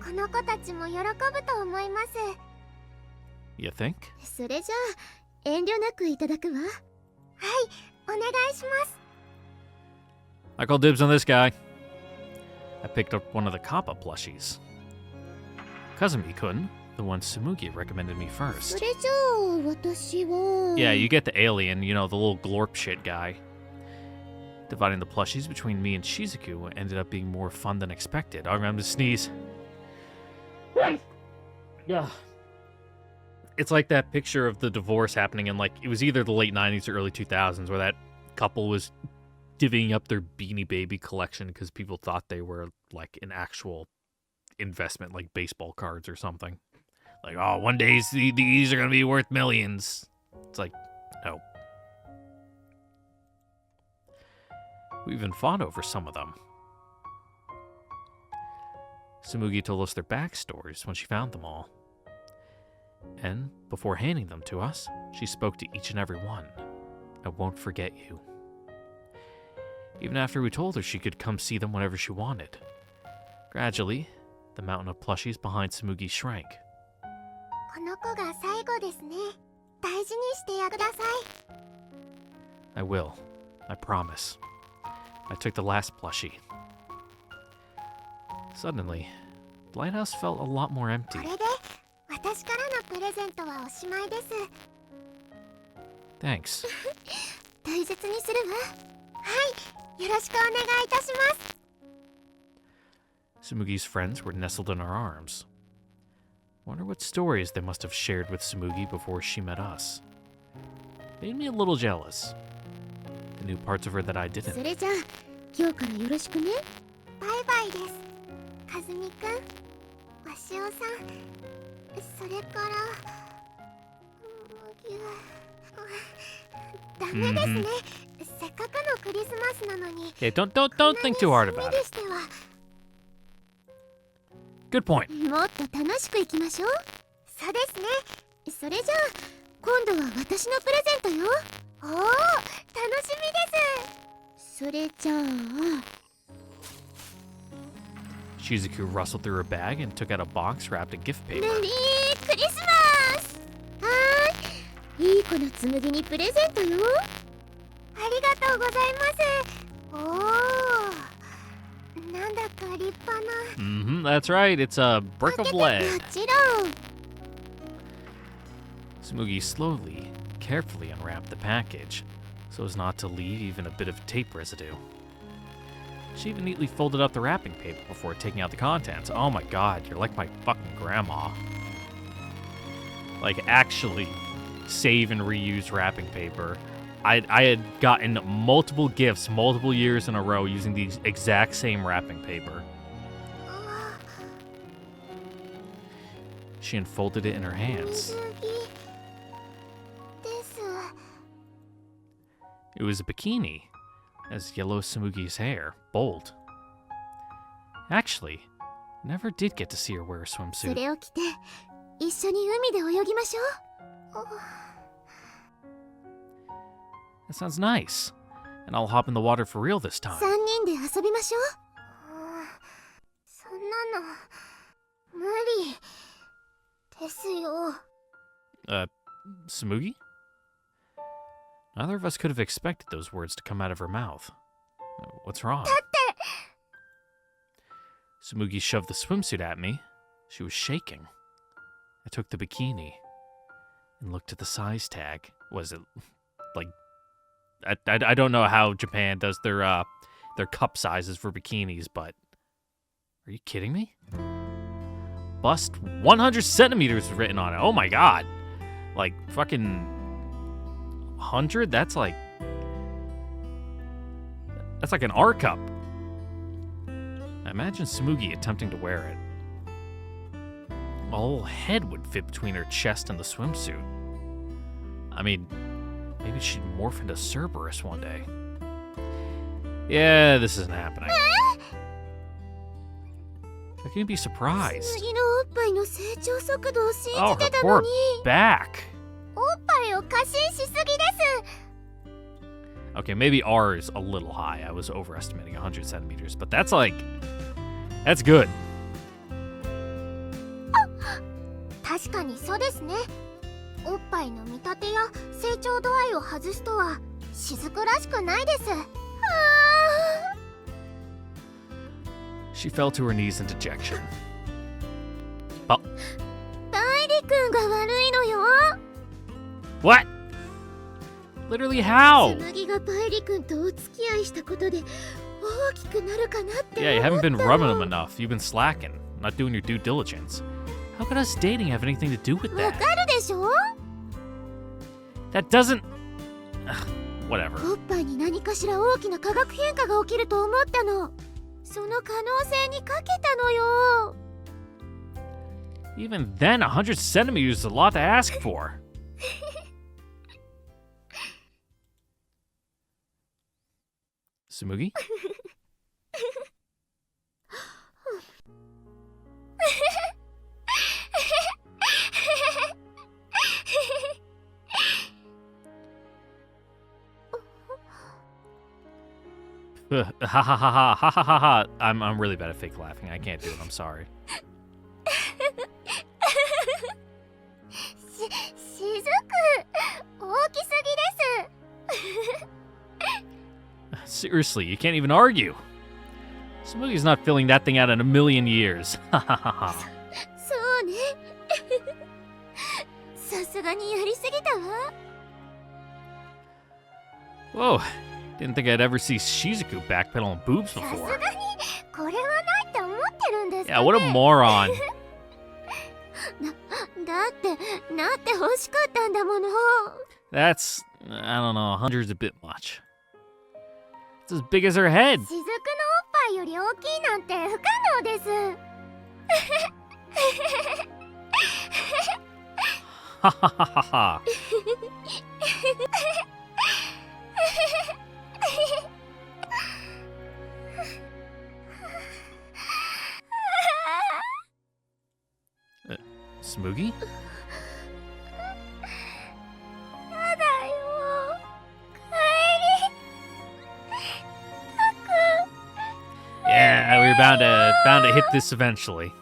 [SPEAKER 2] この子たちも喜ぶと思います。
[SPEAKER 1] You think?
[SPEAKER 2] それじゃあ遠慮なくいただくわ。はい、お願いします。
[SPEAKER 1] I call dibs on this guy. I picked up one of the Kappa plushies. Kazumi-kun, the one Tsumugi recommended me
[SPEAKER 2] そ
[SPEAKER 1] first.
[SPEAKER 2] れじゃあ私は。
[SPEAKER 1] Yeah, you get the alien, you know, the little glorp shit guy. Dividing the plushies between me and Shizuku ended up being more fun than expected. I'm going to sneeze. Yeah. It's like that picture of the divorce happening in, like, it was either the late 90s or early 2000s where that couple was divvying up their Beanie Baby collection because people thought they were, like, an actual investment, like baseball cards or something. Like, oh, one day these are going to be worth millions. It's like, no. We even fought over some of them. Tsumugi told us their backstories when she found them all. And before handing them to us, she spoke to each and every one. I won't forget you. Even after we told her she could come see them whenever she wanted. Gradually, the mountain of plushies behind Tsumugi shrank.
[SPEAKER 2] この子が最後ですね。大事にしてやください。
[SPEAKER 1] I will. I promise. I took the last plushie. Suddenly, the lighthouse felt a lot more
[SPEAKER 2] こ
[SPEAKER 1] empty.
[SPEAKER 2] れで私からのプレゼントはおしまいです。
[SPEAKER 1] Thanks.
[SPEAKER 2] 大切にするわ。はい、よろしくお願いいたします。
[SPEAKER 1] Tsumugi's friends were nestled in our arms. Wonder what stories they must have shared with Tsumugi before she met us. Made me a little jealous. The new parts of her that I
[SPEAKER 2] そ
[SPEAKER 1] didn't.
[SPEAKER 2] れじゃあ今日からよろしくね。バイバイです。かずみくん、わしおさん、それからダメですね。せっかくのクリスマスなのに。
[SPEAKER 1] Yeah, don't think too hard about
[SPEAKER 2] で
[SPEAKER 1] it.
[SPEAKER 2] しては
[SPEAKER 1] Good point.
[SPEAKER 2] もっと楽しくいきましょう。そうですね。それじゃあ今度は私のプレゼントよ。おお、楽しみです。それじゃあ
[SPEAKER 1] Shizuku rustled through her bag and took out a box wrapped in gift
[SPEAKER 2] メ
[SPEAKER 1] paper.
[SPEAKER 2] リークリスマス。はーい、いい子の紬にプレゼントよ。ありがとうございます。おお、なんだか立派な。
[SPEAKER 1] Mm-hmm, that's right. It's a brick
[SPEAKER 2] 開
[SPEAKER 1] of
[SPEAKER 2] けても
[SPEAKER 1] lead.
[SPEAKER 2] ちろん。
[SPEAKER 1] Tsumugi slowly, carefully unwrapped the package, so as not to leave even a bit of tape residue. She even neatly folded up the wrapping paper before taking out the contents. Oh my god, you're like my fucking grandma. Like, actually, save and reuse wrapping paper. I had gotten multiple gifts multiple years in a row using the exact same wrapping paper. She unfolded it in her hands.
[SPEAKER 2] 水着です。
[SPEAKER 1] It was a bikini, as yellow Tsumugi's hair, bold. Actually, never did get to see her wear a
[SPEAKER 2] そ
[SPEAKER 1] swimsuit.
[SPEAKER 2] れを着て一緒に海で泳ぎましょう。
[SPEAKER 1] That sounds nice. And I'll hop in the water for real this time.
[SPEAKER 2] 3人で遊びましょう。そんなの無理ですよ。
[SPEAKER 1] Tsumugi? Neither of us could have expected those words to come out of her mouth. What's wrong? Tsumugi shoved the swimsuit at me. She was shaking. I took the bikini and looked at the size tag. Was it like I don't know how Japan does their cup sizes for bikinis, but are you kidding me? Bust 100 centimeters written on it. Oh my god. Like fucking 100? That's like an R cup. I imagine Tsumugi attempting to wear it. A whole head would fit between her chest and the swimsuit. I mean, maybe she'd morph into Cerberus one day. Yeah, this isn't happening. How can you be surprised?
[SPEAKER 2] 紬のおっぱいの成長速度を信
[SPEAKER 1] Oh,
[SPEAKER 2] じ
[SPEAKER 1] her
[SPEAKER 2] てた
[SPEAKER 1] poor
[SPEAKER 2] のに、
[SPEAKER 1] back.
[SPEAKER 2] おっぱいを過信しすぎです。
[SPEAKER 1] Okay, maybe R is a little high. I was overestimating 100 centimeters, but that's like... That's good.
[SPEAKER 2] 確かにそうですね。おっぱいの見立てや成長度合いを外すとは雫らしくないです。
[SPEAKER 1] She fell to her knees in dejection. Oh,
[SPEAKER 2] 大理くんが悪いのよ。
[SPEAKER 1] what? Literally how?
[SPEAKER 2] 紬がバイリくんとお付き合いしたことで大きくなるかなって
[SPEAKER 1] Yeah, you
[SPEAKER 2] 思
[SPEAKER 1] haven't
[SPEAKER 2] った
[SPEAKER 1] been
[SPEAKER 2] の。
[SPEAKER 1] rubbing him enough. You've been slacking, not doing your due diligence. How could us dating have anything to do with
[SPEAKER 2] わ
[SPEAKER 1] that?
[SPEAKER 2] かるでしょ。
[SPEAKER 1] That doesn't... Whatever.
[SPEAKER 2] おっぱいに何かしら大きな化学変化が起きると思ったの。その可能性にかけたのよ。
[SPEAKER 1] Even then, 100 centimeters is a lot to ask for. Tsumugi? Ha ha ha ha ha ha ha ha. I'm really bad at fake laughing. I can't do it. I'm sorry.
[SPEAKER 2] 雫、大きすぎです。
[SPEAKER 1] Seriously, you can't even argue. Tsumugi's not filling that thing out in a million years. Ha ha ha ha.
[SPEAKER 2] そうね。さすがにやりすぎたわ。
[SPEAKER 1] Whoa. Didn't think I'd ever see Shizuku backpedaling boobs
[SPEAKER 2] さす
[SPEAKER 1] before.
[SPEAKER 2] がにこれはないって思ってるんですか
[SPEAKER 1] Yeah,
[SPEAKER 2] ね。
[SPEAKER 1] what a moron.
[SPEAKER 2] だってなって欲しかったんだもの。
[SPEAKER 1] That's, I don't know, 100's a bit much. It's as big as her head.
[SPEAKER 2] 雫のおっぱいより大きいなんて不可能です。
[SPEAKER 1] Ha ha ha ha ha. Tsumugi?
[SPEAKER 2] やだよ。帰り。
[SPEAKER 1] Yeah, we were bound to hit this eventually.
[SPEAKER 2] も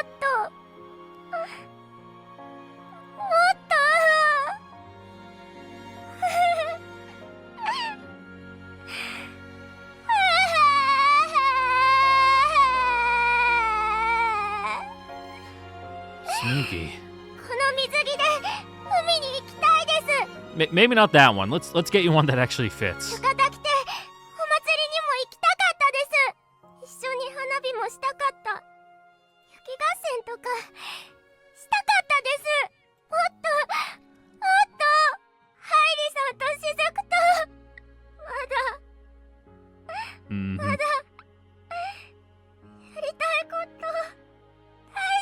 [SPEAKER 2] っと。もっと。
[SPEAKER 1] Tsumugi.
[SPEAKER 2] この水着で海に行きたいです。
[SPEAKER 1] Maybe not that one. Let's get you one that actually fits.
[SPEAKER 2] 浴衣着てお祭りにも行きたかったです。一緒に花火もしたかった。雪合戦とかしたかったです。もっともっとハイリさんと雫とま
[SPEAKER 1] Mhm.
[SPEAKER 2] だやりたいこと大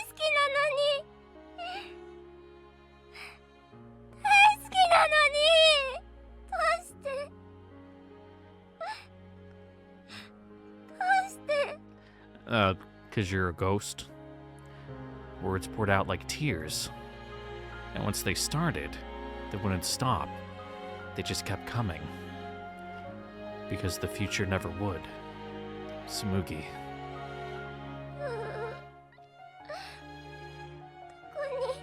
[SPEAKER 2] 好きなのに大好きなのにどうしてどうして
[SPEAKER 1] 'Cause you're a ghost. Words poured out like tears. And once they started, they wouldn't stop. They just kept coming. Because the future never would. Tsumugi.
[SPEAKER 2] どこに行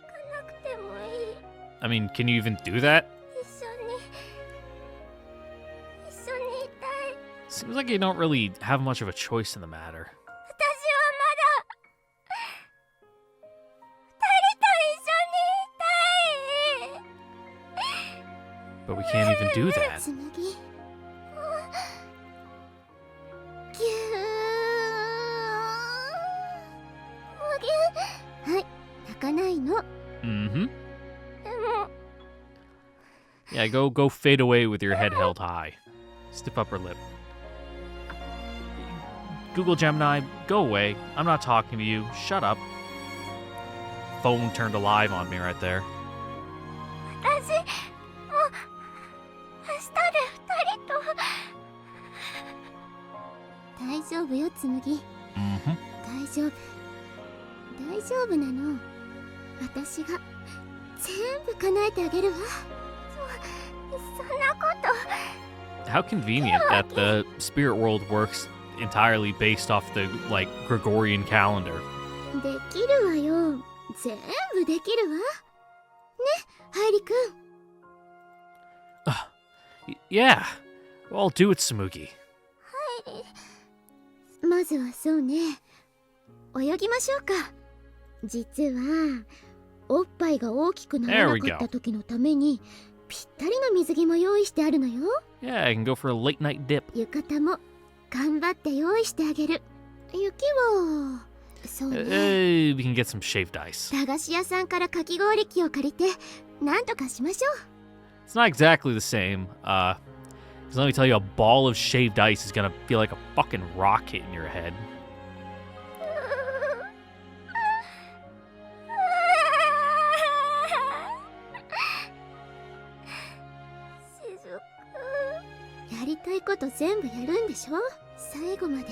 [SPEAKER 2] かなくてもいい。
[SPEAKER 1] I mean, can you even do that?
[SPEAKER 2] 一緒にいたい。
[SPEAKER 1] Seems like you don't really have much of a choice in the matter.
[SPEAKER 2] 私はまだ二人と一緒にいたい。
[SPEAKER 1] But we can't even do that.
[SPEAKER 2] 紬。ぎゅー。はい、泣かないの。
[SPEAKER 1] Mm-hmm.
[SPEAKER 2] でも
[SPEAKER 1] Yeah, go fade away with your head held high. Stiff upper lip. Google Gemini, go away. I'm not talking to you. Shut up. Phone turned alive on me right there.
[SPEAKER 2] 私もう明日で二人と。
[SPEAKER 1] What?
[SPEAKER 2] 二人と。
[SPEAKER 1] What?
[SPEAKER 2] 二人と一緒にいたい。
[SPEAKER 1] Mm-hmm.
[SPEAKER 2] 二人と一緒にいたい。
[SPEAKER 1] Yeah,
[SPEAKER 2] 二人と一緒にいたい。
[SPEAKER 1] go fade away with your head held high. Stiff upper lip. Google Gemini, go away. I'm not talking to you. Shut up. Phone turned alive on me right there.
[SPEAKER 2] 大丈夫よ紬。
[SPEAKER 1] Mm-hmm.
[SPEAKER 2] 大丈夫大丈夫なの。私が全部叶えてあげるわ。そんなこと。
[SPEAKER 1] How convenient that the spirit world works entirely based off the, like, Gregorian calendar.
[SPEAKER 2] できるわよ。全部できるわね、ハイリくん。
[SPEAKER 1] Yeah, well, I'll do it, Tsumugi.
[SPEAKER 2] まずはそうね、泳ぎましょうか。実はおっぱいが大きくならなかった時のためにぴったりの水着も用意してあるのよ。
[SPEAKER 1] Yeah, I can go for a late night dip.
[SPEAKER 2] 浴衣も頑張って用意してあげる。雪はそうね、
[SPEAKER 1] We can get some shaved ice.
[SPEAKER 2] 駄菓子屋さんからかき氷機を借りてなんとかしましょう。
[SPEAKER 1] It's not exactly the same. 'Cause let me tell you, a ball of shaved ice is gonna feel like a fucking rocket in your head.
[SPEAKER 2] やりたいこと全部やるんでしょ。最後まで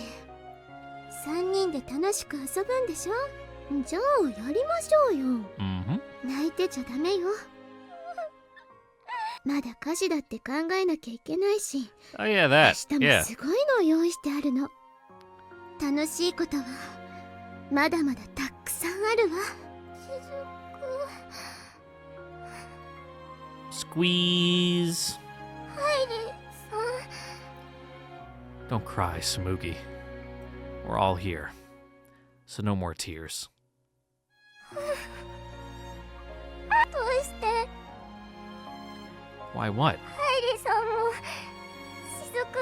[SPEAKER 2] 3人で楽しく遊ぶんでしょ。じゃあやりましょうよ。
[SPEAKER 1] Mm-hmm.
[SPEAKER 2] 泣いてちゃダメよ。まだ歌詞だって考えなきゃいけないし、
[SPEAKER 1] Oh yeah, that.
[SPEAKER 2] 明日
[SPEAKER 1] Yeah.
[SPEAKER 2] もすごいのを用意してあるの。楽しいことはまだまだたくさんあるわ。
[SPEAKER 1] Squeeze.
[SPEAKER 2] ハイリさん。
[SPEAKER 1] Don't cry, Tsumugi. We're all here. So no more tears.
[SPEAKER 2] どうして
[SPEAKER 1] Why what?
[SPEAKER 2] ハイリさんもしずくも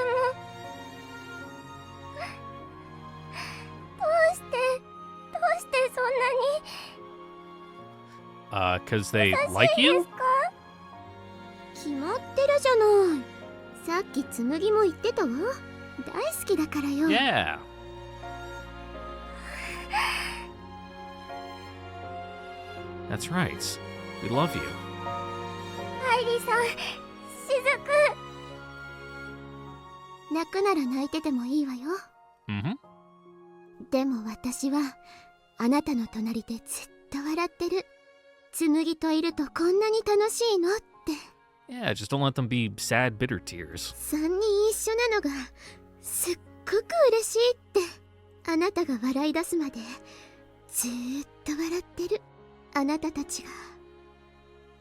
[SPEAKER 2] どうしてそんなに
[SPEAKER 1] 'Cause they
[SPEAKER 2] 優し
[SPEAKER 1] like
[SPEAKER 2] いで
[SPEAKER 1] you?
[SPEAKER 2] すか。決まってるじゃない。さっき紬も言ってたわ。大好きだからよ。
[SPEAKER 1] Yeah. That's right. We love you.
[SPEAKER 2] ハイリさん、しずく。泣くなら泣いててもいいわよ。
[SPEAKER 1] Mm-hmm.
[SPEAKER 2] でも私はあなたの隣でずっと笑ってる。紬といるとこんなに楽しいのって。
[SPEAKER 1] Yeah, just don't let them be sad, bitter tears.
[SPEAKER 2] 3人一緒なのがすっごく嬉しいって。あなたが笑い出すまでずーっと笑ってる。あなたたちが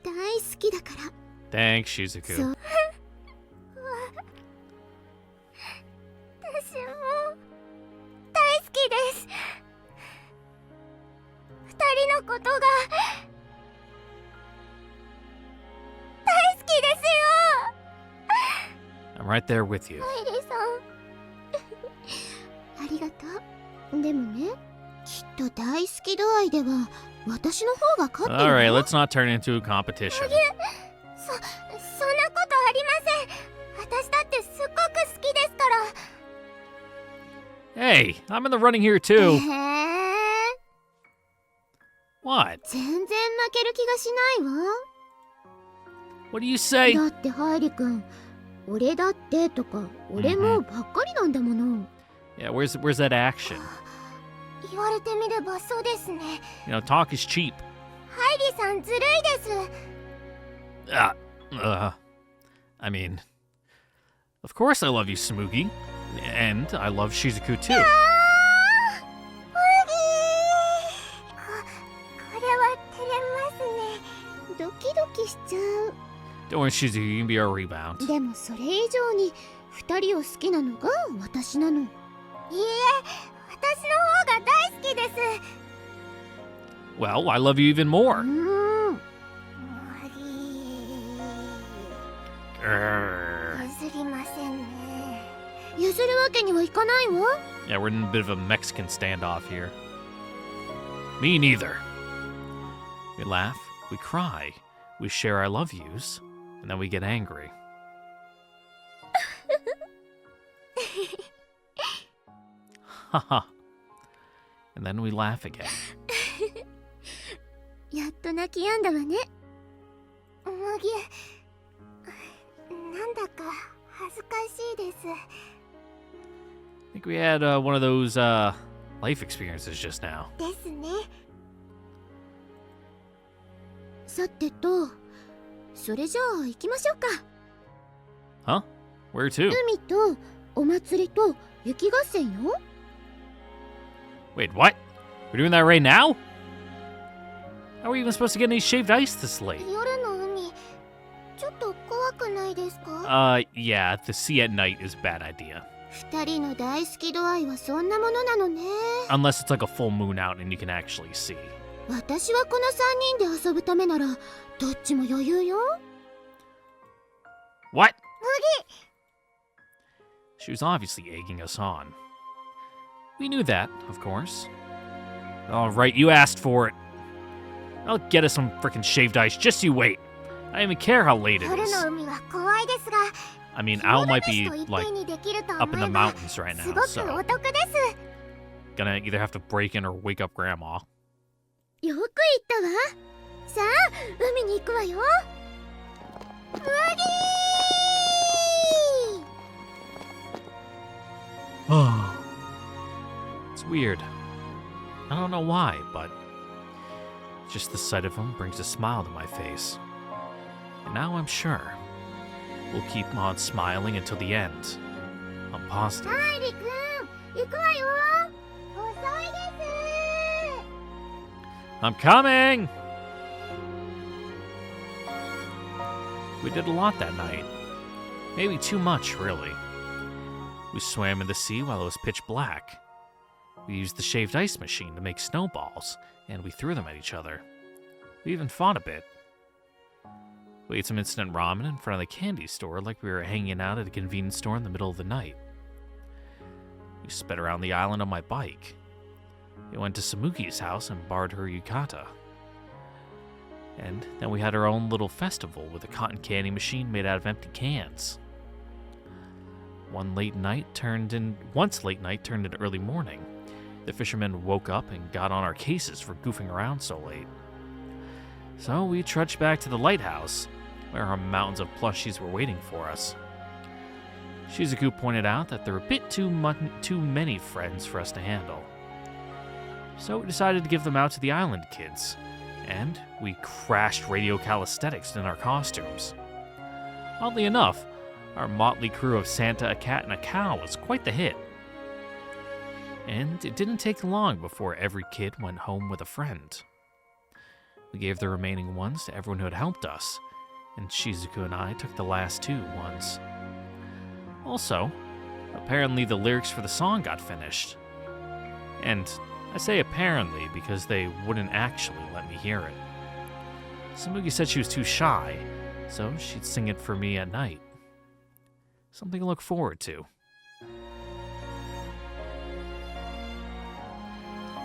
[SPEAKER 2] 大好きだから。
[SPEAKER 1] Thanks, Shizuku.
[SPEAKER 2] そう。私も大好きです。2人のことが大好きですよ。
[SPEAKER 1] I'm right there with you.
[SPEAKER 2] ハイリさんありがとう。でもね、きっと大好き度合いでは私の方が勝ってるわ。
[SPEAKER 1] Alright, let's not turn into a competition.
[SPEAKER 2] そんなことありません。私だってすっごく好きですから。
[SPEAKER 1] Hey, I'm in the running here too.
[SPEAKER 2] え
[SPEAKER 1] What?
[SPEAKER 2] 全然負ける気がしないわ。
[SPEAKER 1] What do you say?
[SPEAKER 2] だってハイリ君、俺だってとか俺もばっかりなんだもの。
[SPEAKER 1] Yeah, where's that action?
[SPEAKER 2] 言われてみればそうですね。
[SPEAKER 1] You know, talk is cheap.
[SPEAKER 2] ハイリさんずるいです。
[SPEAKER 1] I mean, of course I love you, Tsumugi. And I love Shizuku too.
[SPEAKER 2] これは照れますね。ドキドキしちゃう。
[SPEAKER 1] Don't worry, Shizuku, you can be our rebound.
[SPEAKER 2] でもそれ以上に2人を好きなのが私なの。いいえ、私の方が大好きです。
[SPEAKER 1] Well, I love you even more.
[SPEAKER 2] 譲りませんね。譲るわけにはいかないわ。
[SPEAKER 1] Yeah, we're in a bit of a Mexican standoff here. Me neither. We laugh, we cry, we share our love yous, and then we get angry. Haha. And then we laugh again.
[SPEAKER 2] やっと泣き止んだわね。麦、なんだか恥ずかしいです。
[SPEAKER 1] think we had one of those life experiences just now.
[SPEAKER 2] ですね。
[SPEAKER 4] さてと、それじゃあ行きましょうか。
[SPEAKER 1] Huh? Where to?
[SPEAKER 4] 海とお祭りと雪合戦よ。
[SPEAKER 1] Wait, what? We're doing that right now? How are we even supposed to get any shaved ice this late?
[SPEAKER 2] 夜の海、ちょっと怖くないですか？
[SPEAKER 1] Yeah, the sea at night is a bad idea.
[SPEAKER 2] 二人の大好き度合いはそんなものなのね。
[SPEAKER 1] Unless it's like a full moon out and you can actually see.
[SPEAKER 2] 私はこの三人で遊ぶためならどっちも余裕よ。
[SPEAKER 1] What? She was obviously egging us on. We knew that, of course. All right, you asked for it. I'll get us some frickin' shaved ice. Just you wait. I don't even care how late it
[SPEAKER 2] 夜
[SPEAKER 1] is.
[SPEAKER 2] の海は怖いですが、
[SPEAKER 1] I mean, Owl might be
[SPEAKER 2] といっ
[SPEAKER 1] like
[SPEAKER 2] ぺんにできると
[SPEAKER 1] up in
[SPEAKER 2] 思
[SPEAKER 1] the
[SPEAKER 2] えば
[SPEAKER 1] mountains right
[SPEAKER 2] す
[SPEAKER 1] now,
[SPEAKER 2] ごく
[SPEAKER 1] so
[SPEAKER 2] お得です。
[SPEAKER 1] gonna either have to break in or wake up Grandma.
[SPEAKER 2] よく言ったわ。さあ、海に行くわよ。ムギー
[SPEAKER 1] It's weird. I don't know why, but just the sight of him brings a smile to my face. And now I'm sure we'll keep on smiling until the end. I'm positive.
[SPEAKER 2] ハリくん、行くわよ。遅いです。
[SPEAKER 1] I'm coming! We did a lot that night. Maybe too much, really. We swam in the sea while it was pitch black. We used the shaved ice machine to make snowballs, and we threw them at each other. We even fought a bit. We ate some instant ramen in front of the candy store like we were hanging out at a convenience store in the middle of the night. We sped around the island on my bike. We went to Tsumugi's house and borrowed her yukata. And then we had our own little festival with a cotton candy machine made out of empty cans. Once late night turned into early morning. The fishermen woke up and got on our cases for goofing around so late. So we trudged back to the lighthouse, where our mountains of plushies were waiting for us. Shizuku pointed out that there were a bit too many friends for us to handle. So we decided to give them out to the island kids, and we crashed radio calisthenics in our costumes. Oddly enough, our motley crew of Santa, a cat, and a cow was quite the hit. And it didn't take long before every kid went home with a friend. We gave the remaining ones to everyone who had helped us, and Shizuku and I took the last two ones. Also, apparently the lyrics for the song got finished. And I say apparently because they wouldn't actually let me hear it. Tsumugi said she was too shy, so she'd sing it for me at night. Something to look forward to.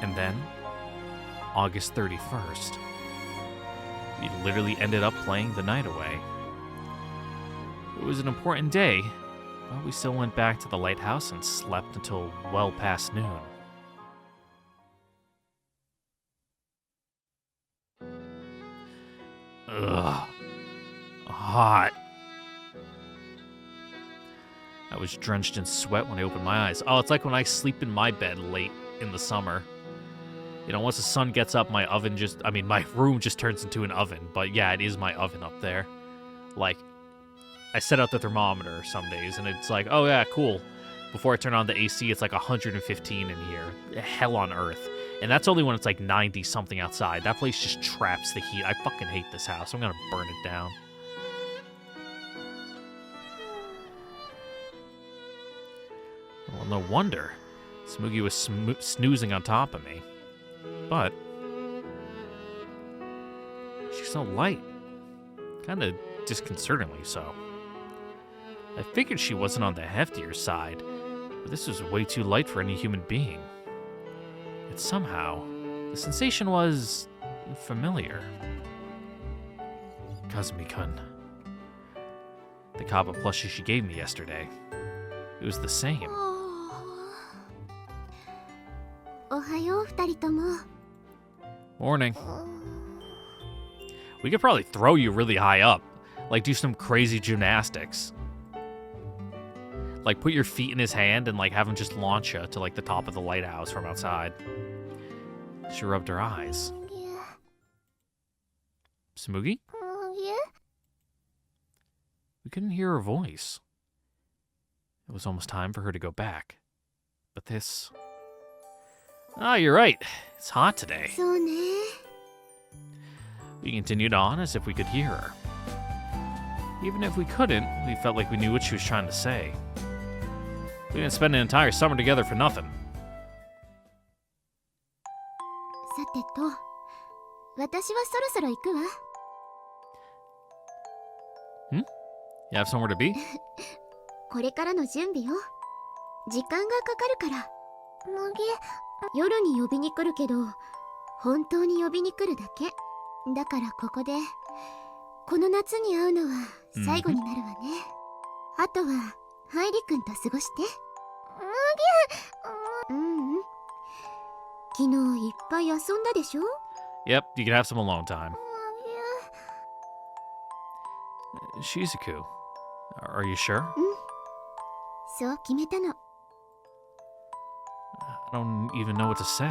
[SPEAKER 1] And then, August 31st, we literally ended up playing the night away. It was an important day, but we still went back to the lighthouse and slept until well past noon. Ugh. Hot. I was drenched in sweat when I opened my eyes. Oh, it's like when I sleep in my bed late in the summer. You know, once the sun gets up, my room just turns into an oven. But yeah, it is my oven up there. Like, I set out the thermometer some days, and it's like, oh yeah, cool. Before I turn on the AC, it's like 115 in here. Hell on earth. And that's only when it's like 90-something outside. That place just traps the heat. I fucking hate this house. I'm gonna burn it down. Well, no wonder. Tsumugi was snoozing on top of me. But she's so light. Kinda disconcertingly so. I figured she wasn't on the heftier side, but this was way too light for any human being. Yet somehow, the sensation was familiar. Kazumi-kun. The Kappa plushie she gave me yesterday. It was the same.
[SPEAKER 2] おはよう、二人とも。
[SPEAKER 1] Morning. We could probably throw you really high up. Like do some crazy gymnastics. Like, put your feet in his hand and, like, have him just launch you to, like, the top of the lighthouse from outside. She rubbed her eyes. Tsumugi? We couldn't hear her voice. It was almost time for her to go back. But this... Ah, you're right. It's hot today.
[SPEAKER 2] そうね。
[SPEAKER 1] We continued on as if we could hear her. Even if we couldn't, we felt like we knew what she was trying to say. We didn't spend an entire summer together for nothing.
[SPEAKER 2] さてと、私はそろそろ行くわ。
[SPEAKER 1] You have somewhere to be?
[SPEAKER 2] これからの準備よ。時間がかかるから。夜に呼びに来るけど、本当に呼びに来るだけ。だからここで、この夏に会うのは最後になるわね。あとは、ハイリ君と過ごして。昨日いっぱい遊んだでしょ？
[SPEAKER 1] Yep, you can have some alone time. Shizuku, are you sure?
[SPEAKER 2] そう決めたの。
[SPEAKER 1] I don't even know what to say.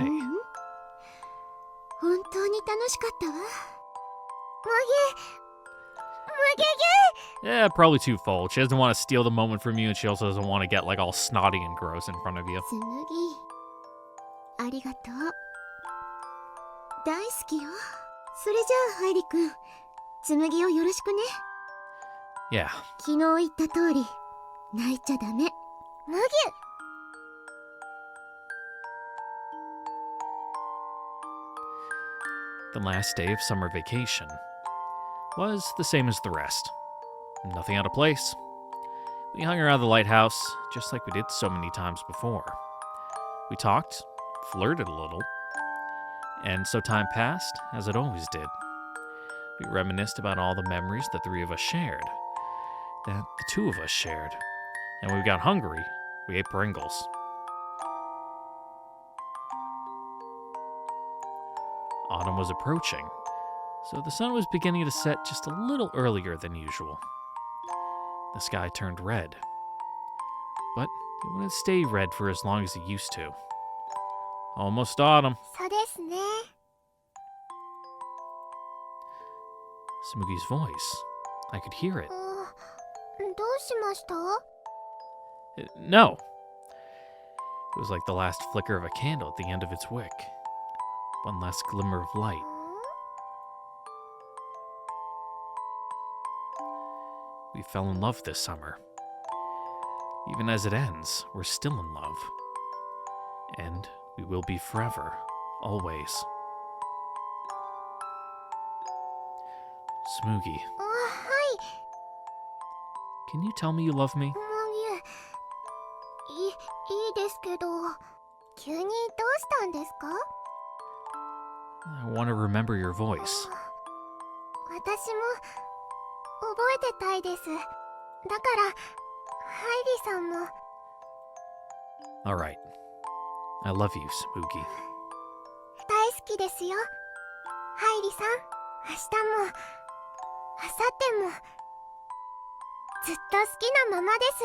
[SPEAKER 2] 本当に楽しかったわ。
[SPEAKER 1] Yeah, probably twofold. She doesn't want to steal the moment from you, and she also doesn't want to get, like, all snotty and gross in front of you.
[SPEAKER 2] つむぎ、ありがとう。大好きよ。それじゃあハイリ君、つむぎをよろしくね。
[SPEAKER 1] Yeah.
[SPEAKER 2] 昨日言った通り、泣いちゃダメ。
[SPEAKER 1] The last day of summer vacation was the same as the rest. Nothing out of place. We hung around the lighthouse, just like we did so many times before. We talked, flirted a little, and so time passed as it always did. We reminisced about all the memories the three of us shared, that the two of us shared, and when we got hungry, we ate Pringles. Autumn was approaching, so the sun was beginning to set just a little earlier than usual. The sky turned red, but it wouldn't stay red for as long as it used to. Almost autumn.
[SPEAKER 2] そうですね。
[SPEAKER 1] Tsumugi's voice. I could hear it.
[SPEAKER 2] どうしました？
[SPEAKER 1] No. It was like the last flicker of a candle at the end of its wick. One last glimmer of light. We fell in love this summer. Even as it ends, we're still in love. And we will be forever, always. Tsumugi,
[SPEAKER 2] はい。
[SPEAKER 1] can you tell me you love me?
[SPEAKER 2] いいですけど、急にどうしたんですか？
[SPEAKER 1] I want to remember your voice.
[SPEAKER 2] 私も覚えてたいです。だからハイリさんも。
[SPEAKER 1] Alright. I love you, Tsumugi.
[SPEAKER 2] 大好きですよ。ハイリさん、明日も明後日もずっと好きなままです。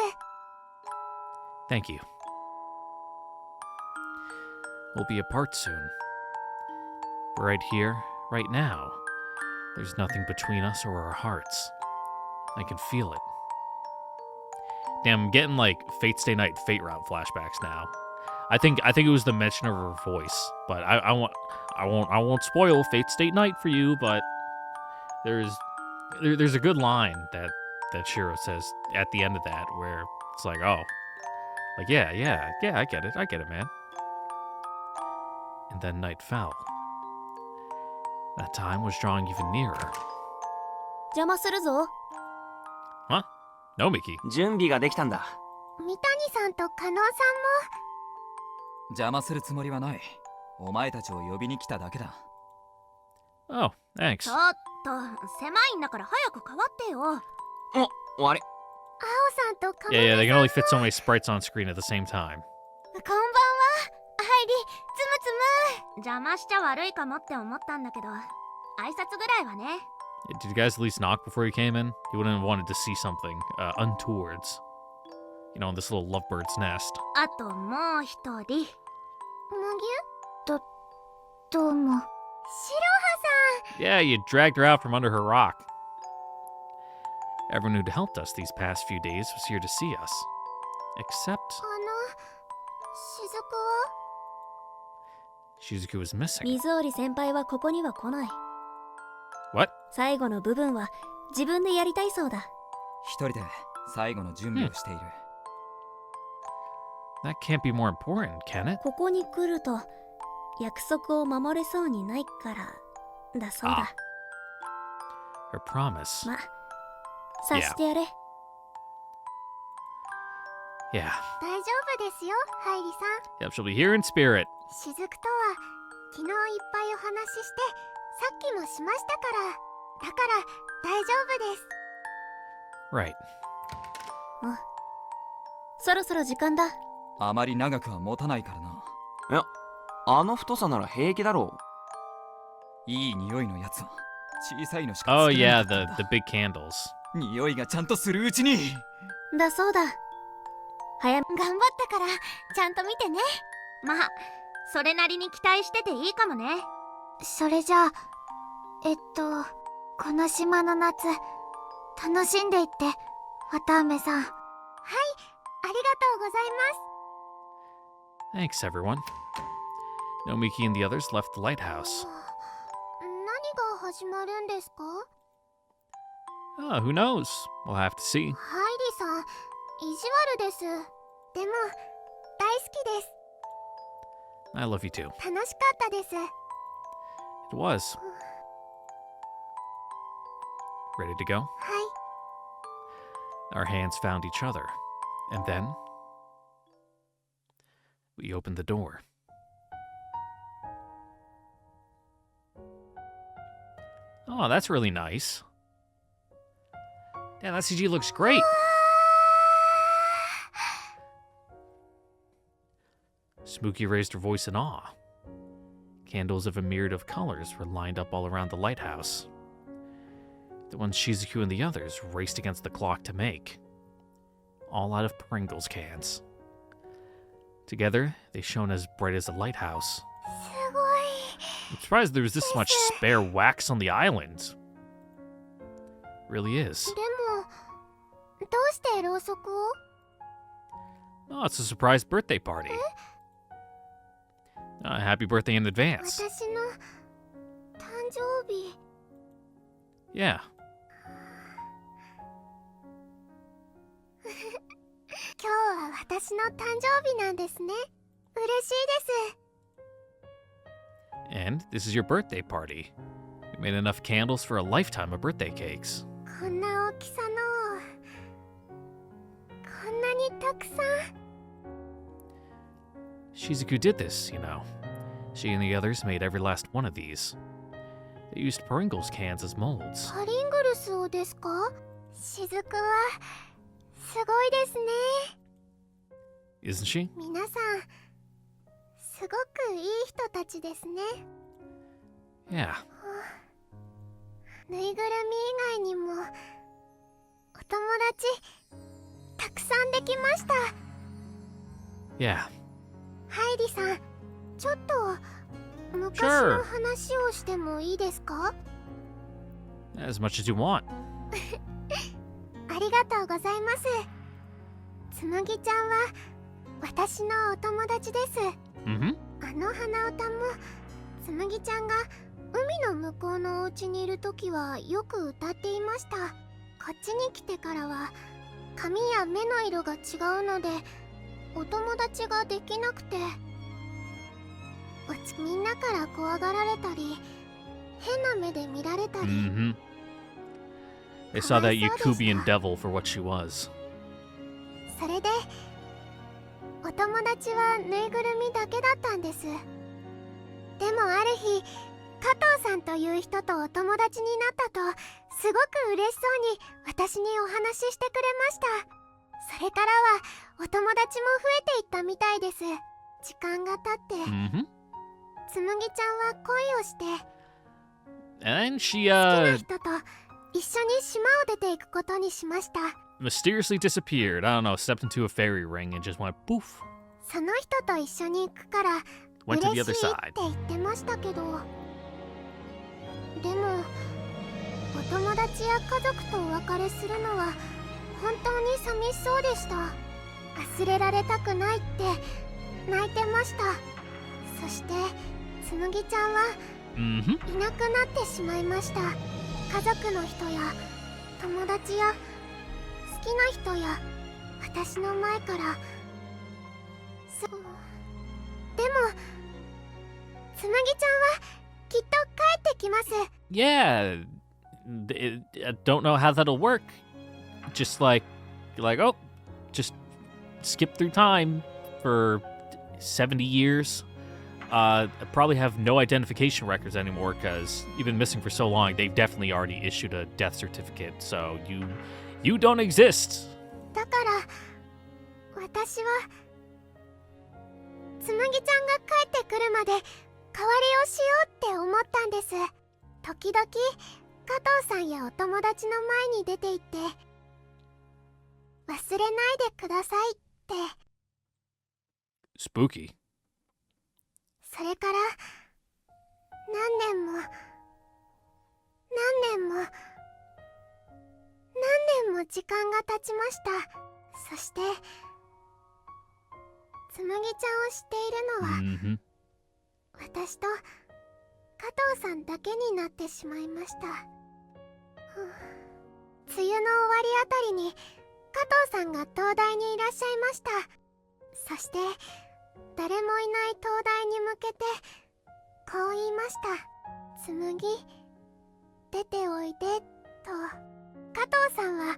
[SPEAKER 1] Thank you. We'll be apart soon. But right here, right now, there's nothing between us or our hearts. I can feel it. Damn, I'm getting like Fate Stay Night, Fate Route flashbacks now. I think it was the mention of her voice, but I won't spoil Fate Stay Night for you. But there's a good line that Shiro says at the end of that where it's like, oh, like yeah, I get it, man. And then night fell. That time was drawing even nearer.
[SPEAKER 2] 邪魔するぞ。
[SPEAKER 1] Huh? No, Mickey.
[SPEAKER 3] 準備ができたんだ。
[SPEAKER 2] 三谷さんと加納さ
[SPEAKER 3] 邪魔するつもりはない。お前たちを呼びに来ただけだ。
[SPEAKER 1] Oh, thanks.
[SPEAKER 2] ちょっと狭いんだから早く変わってよ。
[SPEAKER 3] お、あれ。
[SPEAKER 2] 青さんと加納
[SPEAKER 1] Yeah,
[SPEAKER 2] さん
[SPEAKER 1] they can only fit so many sprites on screen at the same time.
[SPEAKER 2] こんばんは。ハイリ、つむつむ。邪魔しちゃ悪いかもって思ったんだけど、挨拶ぐらいはね。
[SPEAKER 1] Did you guys at least knock before you came in? You wouldn't have wanted to see something untowards. You know, in this little lovebird's nest.
[SPEAKER 4] あともう一人。
[SPEAKER 2] むぎゅ
[SPEAKER 4] どうも。
[SPEAKER 2] 白羽さん
[SPEAKER 1] Yeah, you dragged her out from under her rock. Everyone who'd helped us these past few days was here to see us. Except
[SPEAKER 2] 雫は
[SPEAKER 1] Shizuku was missing.
[SPEAKER 4] 水織先輩はここには来ない。
[SPEAKER 1] What?
[SPEAKER 4] 最後の部分は自分でやりたいそうだ。
[SPEAKER 3] 一人で最後の準備をしている。
[SPEAKER 1] That can't be more important, can it?
[SPEAKER 4] ここに来ると約束を守れそうにないからだそうだ。
[SPEAKER 1] Her promise.
[SPEAKER 4] ま、さしてやれ。
[SPEAKER 1] Yeah.
[SPEAKER 2] 大丈夫ですよ、ハイリさん。
[SPEAKER 1] Yep, she'll be here in spirit.
[SPEAKER 2] 雫とは昨日いっぱいお話ししてさっきもしましたから、だから大丈夫です。
[SPEAKER 1] Right.
[SPEAKER 4] そろそろ時間だ。
[SPEAKER 3] あまり長くは持たないからな。
[SPEAKER 5] いや、あの太さなら平気だろ
[SPEAKER 3] いい匂いのやつは小さいのしか
[SPEAKER 1] Oh
[SPEAKER 3] 作れな
[SPEAKER 1] yeah,
[SPEAKER 3] かったん
[SPEAKER 1] the
[SPEAKER 3] だ。
[SPEAKER 1] big candles.
[SPEAKER 3] 匂いがちゃんとするうちに。
[SPEAKER 4] だそうだ。早め。
[SPEAKER 2] 頑張ったからちゃんと見てね。
[SPEAKER 4] まあ、それなりに期待してていいかもね。
[SPEAKER 2] それじゃあこの島の夏楽しんでいって、綿あめさん。はい、ありがとうございます。
[SPEAKER 1] Thanks, everyone. Nomiki and the others left the lighthouse.
[SPEAKER 2] 何が始まるんですか？
[SPEAKER 1] Oh, who knows? We'll have to see.
[SPEAKER 2] ハイリさん、意地悪です。でも大好きです。
[SPEAKER 1] I love you too.
[SPEAKER 2] 楽しかったです。
[SPEAKER 1] It was. Ready to go?
[SPEAKER 2] はい。
[SPEAKER 1] Our hands found each other. And then we opened the door. Oh, that's really nice. Yeah, that CG looks great. Tsumugi raised her voice in awe. Candles of a myriad of colors were lined up all around the lighthouse. The ones Shizuku and the others raced against the clock to make. All out of Pringles cans. Together, they shone as bright as a lighthouse.
[SPEAKER 2] すごい。
[SPEAKER 1] I'm surprised there was this much spare wax on the island. Really is.
[SPEAKER 2] でもどうしてろうそくを？
[SPEAKER 1] Oh, it's a surprise birthday party. Happy birthday in advance.
[SPEAKER 2] 私の誕生日。
[SPEAKER 1] Yeah.
[SPEAKER 2] 今日は私の誕生日なんですね。嬉しいです。
[SPEAKER 1] And this is your birthday party. We made enough candles for a lifetime of birthday cakes.
[SPEAKER 2] こんな大きさのこんなにたくさん。
[SPEAKER 1] Shizuku did this, you know. She and the others made every last one of these. They used Pringles cans as molds.
[SPEAKER 2] パリングルスをですか？雫はすごいですね。
[SPEAKER 1] Isn't she?
[SPEAKER 2] 皆さんすごくいい人たちですね。
[SPEAKER 1] Yeah.
[SPEAKER 2] ぬいぐるみ以外にもお友達たくさんできました。
[SPEAKER 1] Yeah.
[SPEAKER 2] ハイリさん、ちょっと昔
[SPEAKER 1] Sure.
[SPEAKER 2] の話をしてもいいですか？
[SPEAKER 1] As much as you want.
[SPEAKER 2] ありがとうございます。つむぎちゃんは私のお友達です。
[SPEAKER 1] Mm-hmm.
[SPEAKER 2] あの鼻歌もつむぎちゃんが海の向こうのお家にいる時はよく歌っていました。こっちに来てからは髪や目の色が違うのでお友達ができなくて、みんなから怖がられたり変な目で見られたり。
[SPEAKER 1] Mm-hmm. They saw that Yakubian devil for what she was.
[SPEAKER 2] それでお友達はぬいぐるみだけだったんです。でもある日加藤さんという人とお友達になったとすごく嬉しそうに私にお話ししてくれました。それからはお友達も増えていったみたいです。時間が経って、
[SPEAKER 1] Mm-hmm.
[SPEAKER 2] つむぎちゃんは恋をして
[SPEAKER 1] And then she,
[SPEAKER 2] 好きな人と一緒に島を出ていくことにしました。
[SPEAKER 1] mysteriously disappeared. I don't know, stepped into a fairy ring and just went poof.
[SPEAKER 2] その人と一緒に行くから嬉
[SPEAKER 1] Went to
[SPEAKER 2] しい
[SPEAKER 1] the
[SPEAKER 2] って
[SPEAKER 1] other side.
[SPEAKER 2] 言ってましたけど、でもお友達や家族とお別れするのは本当に寂しそうでした。忘れられたくないって泣いてました。そしてつむぎちゃんは
[SPEAKER 1] Mm-hmm.
[SPEAKER 2] いなくなってしまいました。家族の人や友達や好きな人や私の前から。そうでもつむぎちゃんはきっと帰ってきます。
[SPEAKER 1] Yeah. I don't know how that'll work. Just like, oh, just skip through time for 70 years. I probably have no identification records anymore because you've been missing for so long. They've definitely already issued a death certificate, so you don't exist.
[SPEAKER 2] だから私はつむぎちゃんが帰ってくるまで代わりをしようって思ったんです。時々加藤さんやお友達の前に出て行って忘れないでくださいって。
[SPEAKER 1] Spooky.
[SPEAKER 2] それから何年も時間が経ちました。そしてつむぎちゃんを知っているのは
[SPEAKER 1] Mm-hmm.
[SPEAKER 2] 私と加藤さんだけになってしまいました。梅雨の終わりあたりに加藤さんが東大にいらっしゃいました。そして誰もいない東大に向けてこう言いました。つむぎ、出ておいでと。加藤さんは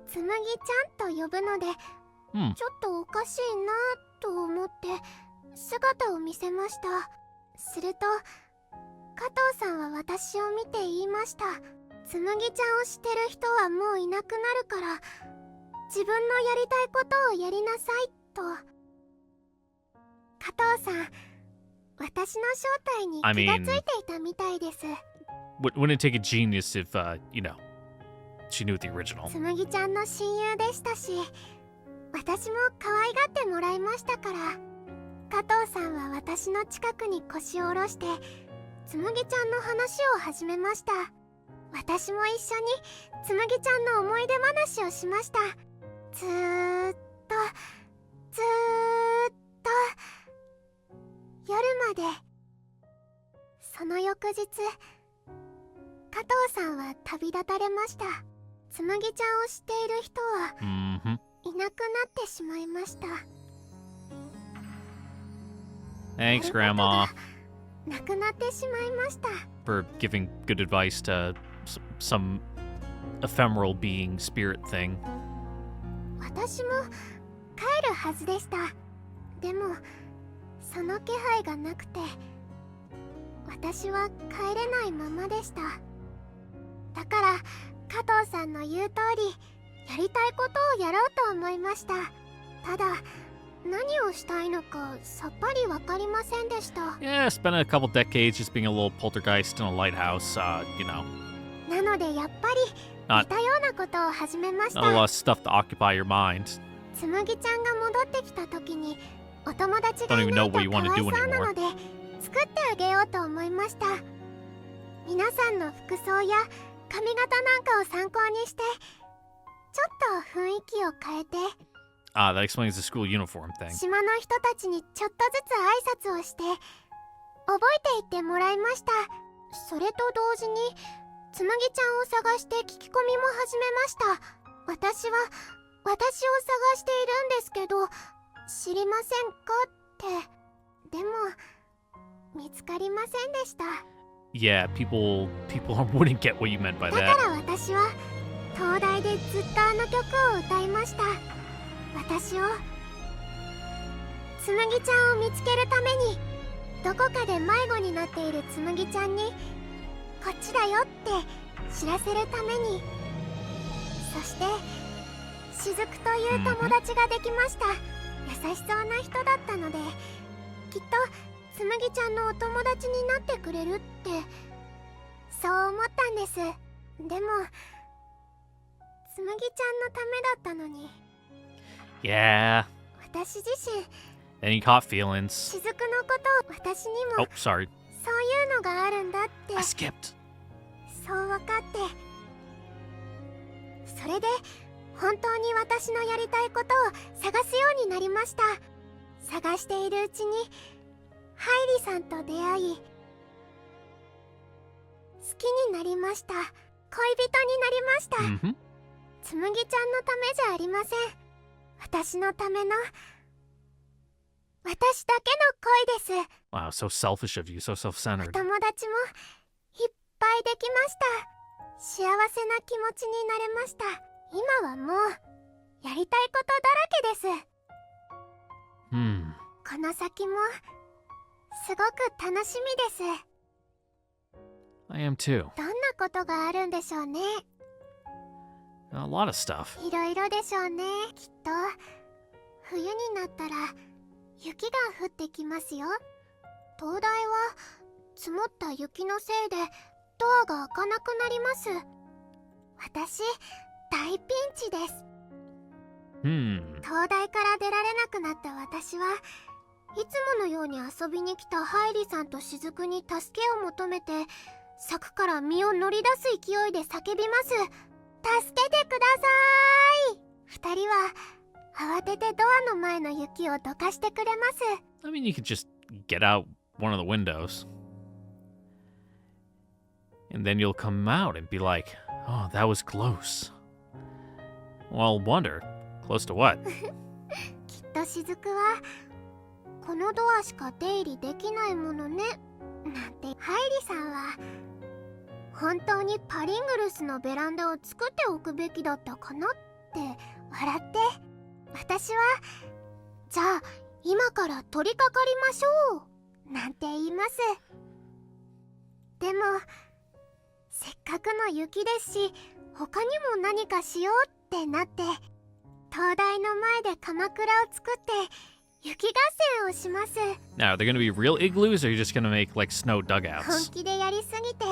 [SPEAKER 2] つむぎちゃんと呼ぶので、ちょっとおかしいなと思って姿を見せました。すると加藤さんは私を見て言いました。つむぎちゃんを知ってる人はもういなくなるから自分のやりたいことをやりなさいと。加藤さん、私の正体に気がついていたみたいです。
[SPEAKER 1] Wouldn't it take a genius if, she knew the original?
[SPEAKER 2] つむぎちゃんの親友でしたし、私も可愛がってもらいましたから。加藤さんは私の近くに腰を下ろしてつむぎちゃんの話を始めました。私も一緒につむぎちゃんの思い出話をしました。ずーっと夜まで。その翌日加藤さんは旅立たれました。つむぎちゃんを知っている人は
[SPEAKER 1] Mm-hmm.
[SPEAKER 2] いなくなってしまいました。
[SPEAKER 1] Thanks, Grandma,
[SPEAKER 2] なくなってしまいました。
[SPEAKER 1] for giving good advice to some ephemeral being spirit thing.
[SPEAKER 2] 私も帰るはずでした。でもその気配がなくて私は帰れないままでした。だから加藤さんの言う通りやりたいことをやろうと思いました。ただ何をしたいのかさっぱりわかりませんでした。
[SPEAKER 1] Yeah, spent a couple decades just being a little poltergeist in a lighthouse,
[SPEAKER 2] なのでやっぱり似たようなことを始めまし
[SPEAKER 1] not a lot
[SPEAKER 2] た。
[SPEAKER 1] of stuff to occupy your mind.
[SPEAKER 2] つむぎちゃんが戻ってきた時にお友達が
[SPEAKER 1] Don't
[SPEAKER 2] い
[SPEAKER 1] even
[SPEAKER 2] な
[SPEAKER 1] know
[SPEAKER 2] いと
[SPEAKER 1] what you
[SPEAKER 2] か
[SPEAKER 1] want
[SPEAKER 2] わ
[SPEAKER 1] to
[SPEAKER 2] い
[SPEAKER 1] do
[SPEAKER 2] そうな
[SPEAKER 1] anymore.
[SPEAKER 2] ので作ってあげようと思いました。皆さんの服装や髪型なんかを参考にしてちょっと雰囲気を変えて
[SPEAKER 1] Ah, that explains the school uniform thing.
[SPEAKER 2] 島の人たちにちょっとずつ挨拶をして覚えていってもらいました。それと同時につむぎちゃんを探して聞き込みも始めました。私を探しているんですけど知りませんかって。でも見つかりませんでした。
[SPEAKER 1] Yeah, people wouldn't get what you meant by
[SPEAKER 2] だか
[SPEAKER 1] that.
[SPEAKER 2] ら私は東大でずっとあの曲を歌いました。私をつむぎちゃんを見つけるためにどこかで迷子になっているつむぎちゃんにこっちだよって知らせるために。そしてしずくという友達ができました。優しそうな人だったのできっとつむぎちゃんのお友達になってくれるってそう思ったんです。でもつむぎちゃんのためだったのに。
[SPEAKER 1] Yeah.
[SPEAKER 2] 私自身
[SPEAKER 1] Then you caught feelings.
[SPEAKER 2] 雫のことを私にも
[SPEAKER 1] Oh, sorry.
[SPEAKER 2] そういうのがあるんだって
[SPEAKER 1] I skipped.
[SPEAKER 2] そう分かって、それで本当に私のやりたいことを探すようになりました。探しているうちにハイリさんと出会い、好きになりました。恋人になりました。
[SPEAKER 1] Mm-hmm.
[SPEAKER 2] つむぎちゃんのためじゃありません。私のための、私だけの恋です。
[SPEAKER 1] Wow, so selfish of you, so self-centered.
[SPEAKER 2] 友達もいっぱいできました。幸せな気持ちになれました。今はもうやりたいことだらけです。
[SPEAKER 1] Hmm.
[SPEAKER 2] この先もすごく楽しみです。
[SPEAKER 1] I am too.
[SPEAKER 2] どんなことがあるんでしょうね。
[SPEAKER 1] A lot of stuff.
[SPEAKER 2] いろいろでしょうね。きっと冬になったら雪が降ってきますよ。灯台は積もった雪のせいでドアが開かなくなります。私大ピンチです。
[SPEAKER 1] Hmm.
[SPEAKER 2] 灯台から出られなくなった私はいつものように遊びに来たハイリさんと雫に助けを求めて柵から身を乗り出す勢いで叫びます。助けてください。二人は慌ててドアの前の雪をどかしてくれます。
[SPEAKER 1] I mean, you could just get out one of the windows. And then you'll come out and be like, oh, that was close. Well, wonder. Close to what?
[SPEAKER 2] きっと雫はこのドアしか出入りできないものねなんて。ハイリさんは本当にパリングルスのベランダを作っておくべきだったかなって笑って、私はじゃあ今から取り掛かりましょうなんて言います。でもせっかくの雪ですし他にも何かしようってなって、灯台の前で鎌倉を作って雪合戦をします。
[SPEAKER 1] Now, are they going to be real igloos or are you just going to make, like, snow
[SPEAKER 2] 本
[SPEAKER 1] dugouts?
[SPEAKER 2] 気でやりすぎて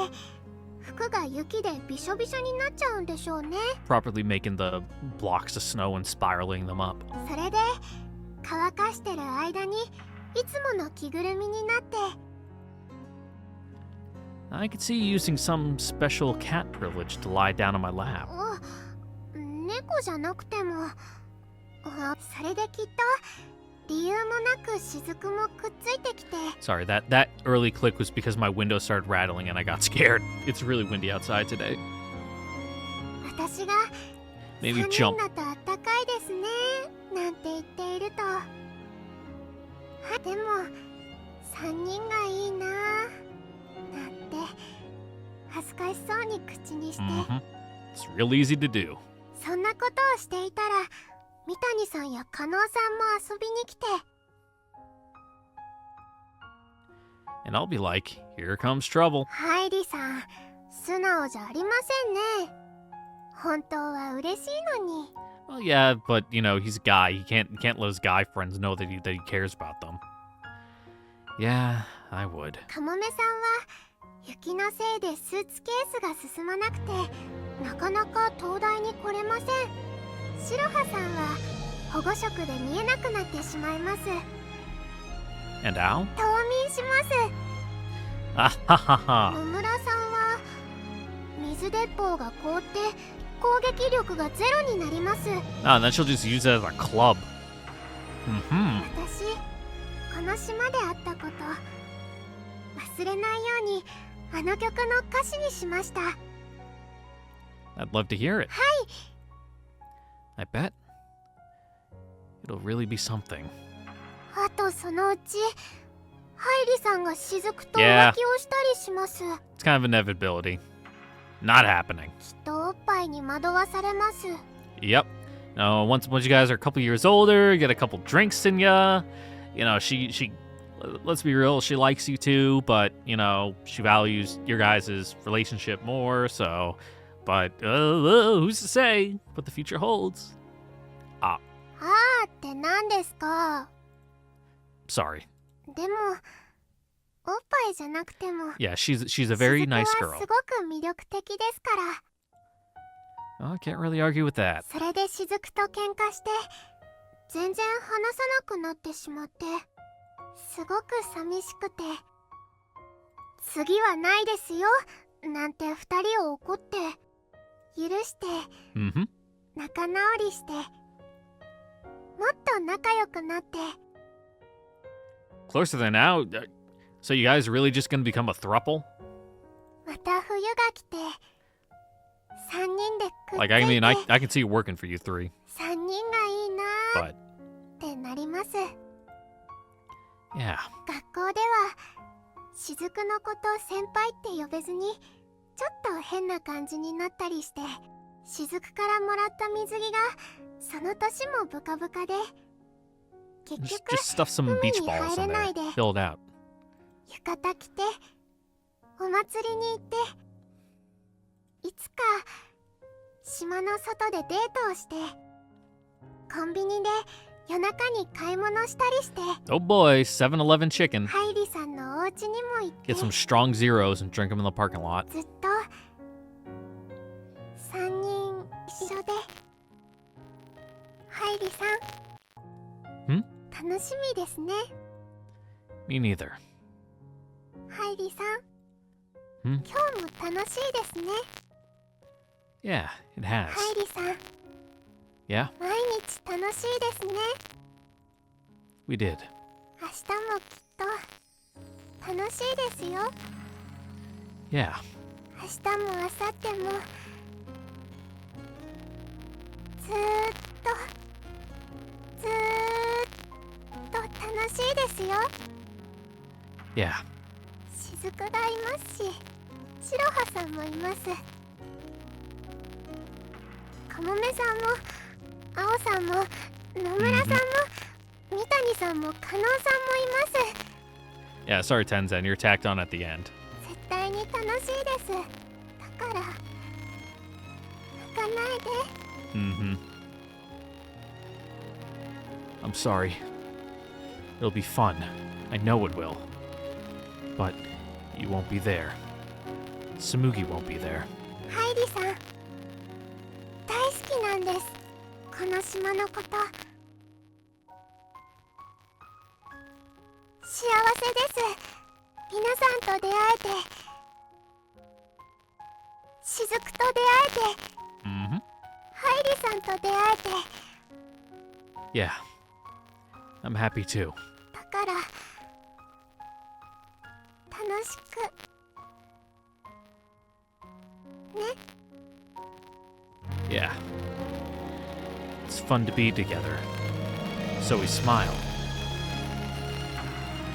[SPEAKER 2] 服が雪でびしょびしょになっちゃうんでしょうね。
[SPEAKER 1] Properly making the blocks of snow and spiraling them up.
[SPEAKER 2] それで乾かしてる間にいつもの着ぐるみになって、
[SPEAKER 1] I could see you using some special cat privilege to lie down on my lap.
[SPEAKER 2] 猫じゃなくても、それできっと理由もなく雫もくっついてきて。
[SPEAKER 1] Sorry, that early click was because my window started rattling and I got scared. It's really windy outside today.
[SPEAKER 2] 私が
[SPEAKER 1] Maybe
[SPEAKER 2] 3人
[SPEAKER 1] jump.
[SPEAKER 2] だとあったかいですねなんて言っていると、でも3人がいいななんて恥ずかしそうに口にして、
[SPEAKER 1] Mm-hmm. It's real easy to do.
[SPEAKER 2] そんなことをしていたら三谷さんや加納さんも遊びに来て、
[SPEAKER 1] And I'll be like, here comes trouble.
[SPEAKER 2] ハイリさん素直じゃありませんね。本当は嬉しいのに。
[SPEAKER 1] Well, yeah, but you know he's a guy. He can't let his guy friends know that he cares about them. Yeah, I would.
[SPEAKER 2] カモメさんは雪のせいでスーツケースが進まなくてなかなか灯台に来れません。白羽さんは保護色で見えなくなってしまいます。
[SPEAKER 1] And Al?
[SPEAKER 2] 冬眠します。
[SPEAKER 1] Ah ha ha ha.
[SPEAKER 2] 野村さんは水鉄砲が凍って攻撃力がゼロになります。
[SPEAKER 1] Ah, and then she'll just use it as a club. Mm-hmm.
[SPEAKER 2] 私この島であったこと忘れないようにあの曲の歌詞にしました。
[SPEAKER 1] I'd love to hear it. I bet it'll really be something.
[SPEAKER 2] あとそのうちハイリさんが雫と浮気をしたりします。
[SPEAKER 1] It's kind of inevitability. Not happening.
[SPEAKER 2] きっとおっぱいに惑わされます。
[SPEAKER 1] Yep. No, once you guys are a couple years older, get a couple drinks in ya. You know, she let's be real, she likes you too, but you know, she values your guys' relationship more, so but who's to say what the future holds?
[SPEAKER 2] あーって何ですか。
[SPEAKER 1] Sorry.
[SPEAKER 2] でもおっぱいじゃなくても
[SPEAKER 1] Yeah, she's a very nice
[SPEAKER 2] 雫
[SPEAKER 1] girl.
[SPEAKER 2] はすごく魅力的ですから。
[SPEAKER 1] Oh, I can't really argue with that.
[SPEAKER 2] それで雫と喧嘩して全然話さなくなってしまって、すごく寂しくて、次はないですよなんて2人を怒って許して
[SPEAKER 1] Mm-hmm.
[SPEAKER 2] 仲直りして、もっと仲良くなって。
[SPEAKER 1] Closer than now? So you guys are really just gonna become a throuple?
[SPEAKER 2] また冬が来て3人でくっついて、
[SPEAKER 1] Like, I mean, I can see it working for you three.
[SPEAKER 2] 3人がいいな
[SPEAKER 1] But,
[SPEAKER 2] ってなります。
[SPEAKER 1] yeah.
[SPEAKER 2] 学校では雫のこと先輩って呼べずにちょっと変な感じになったりして、雫からもらった水着がその年もブカブカで、結
[SPEAKER 1] Just,
[SPEAKER 2] 局
[SPEAKER 1] just stuff some beach balls in there. Fill it out.
[SPEAKER 2] 浴衣着てお祭りに行って、いつか島の外でデートをして、コンビニで夜中に買い物したりして、
[SPEAKER 1] Oh boy, 7-Eleven chicken.
[SPEAKER 2] ハイリさんのお家にも行って、
[SPEAKER 1] Get some strong zeros and drink them in the parking lot.
[SPEAKER 2] ずっと3人一緒で。ハイリさん、
[SPEAKER 1] ん？
[SPEAKER 2] 楽しみですね。
[SPEAKER 1] Me neither.
[SPEAKER 2] ハイリさん、
[SPEAKER 1] ん？
[SPEAKER 2] 今日も楽しいですね。
[SPEAKER 1] Yeah, it has.
[SPEAKER 2] ハイリさん、
[SPEAKER 1] Yeah,
[SPEAKER 2] 毎日楽しいですね。
[SPEAKER 1] we did.
[SPEAKER 2] 明日もきっと楽しいですよ。
[SPEAKER 1] Yeah.
[SPEAKER 2] 明日も明後日もずーっと楽しいですよ。
[SPEAKER 1] Yeah.
[SPEAKER 2] 雫がいますし、白羽さんもいます。かもめさんも青さんも野村さんも三谷さんも加納さんもいます。
[SPEAKER 1] Yeah, sorry, Tenzin. You're tacked on at the end.
[SPEAKER 2] 絶対に楽しいです。だから泣かないで。
[SPEAKER 1] Mm-hmm. I'm sorry. It'll be fun. I know it will. But you won't be there. Tsumugi won't be there.
[SPEAKER 2] ハイリさん、大好きなんです、この島のこと。幸せです、皆さんと出会えて、雫と出会えて、
[SPEAKER 1] Mm-hmm.
[SPEAKER 2] ハイリさんと出会えて。
[SPEAKER 1] Yeah. I'm happy too.
[SPEAKER 2] だから楽しくね。
[SPEAKER 1] Yeah. It's fun to be together. So we smile.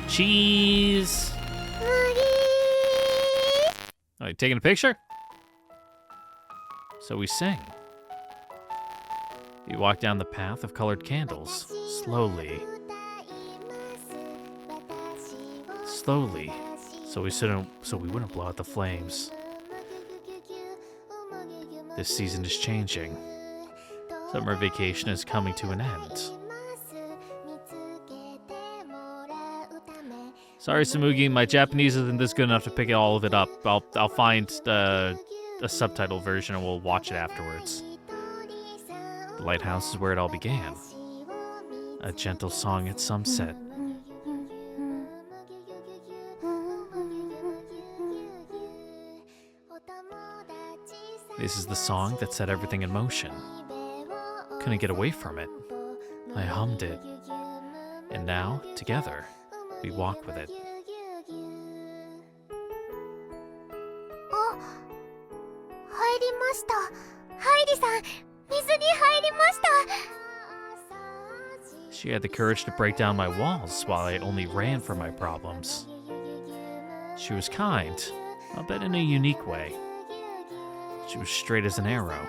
[SPEAKER 1] Cheese!
[SPEAKER 2] 無理
[SPEAKER 1] Oh, you taking a picture? So we sing. We walk down the path of colored candles, slowly, slowly, so we wouldn't blow out the flames. This season is changing. Summer vacation is coming to an end. Sorry, Tsumugi, my Japanese isn't this good enough to pick all of it up. I'll find a subtitle version and we'll watch it afterwards. The lighthouse is where it all began. A gentle song at sunset. This is the song that set everything in motion. Couldn't get away from it. I hummed it. And now, together, we walk with it.
[SPEAKER 2] あ、入りました。ハイリさん、水に入りました。
[SPEAKER 1] She had the courage to break down my walls while I only ran from my problems. She was kind, but in a unique way. She was straight as an arrow.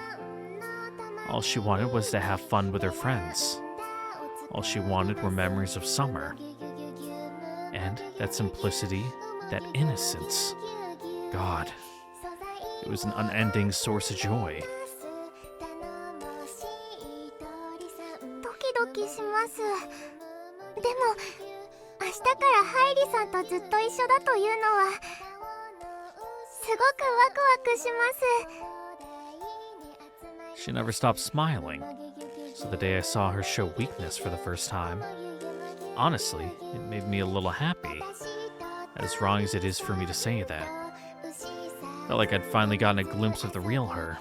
[SPEAKER 1] All she wanted was to have fun with her friends. All she wanted were memories of summer. And that simplicity, that innocence. God, it was an unending source of joy.
[SPEAKER 2] ドキドキします。でも明日からハイリさんとずっと一緒だというのはすごくワクワクします。
[SPEAKER 1] She never stopped smiling, so the day I saw her show weakness for the first time, honestly, it made me a little happy, as wrong as it is for me to say that. Felt like I'd finally gotten a glimpse of the real her,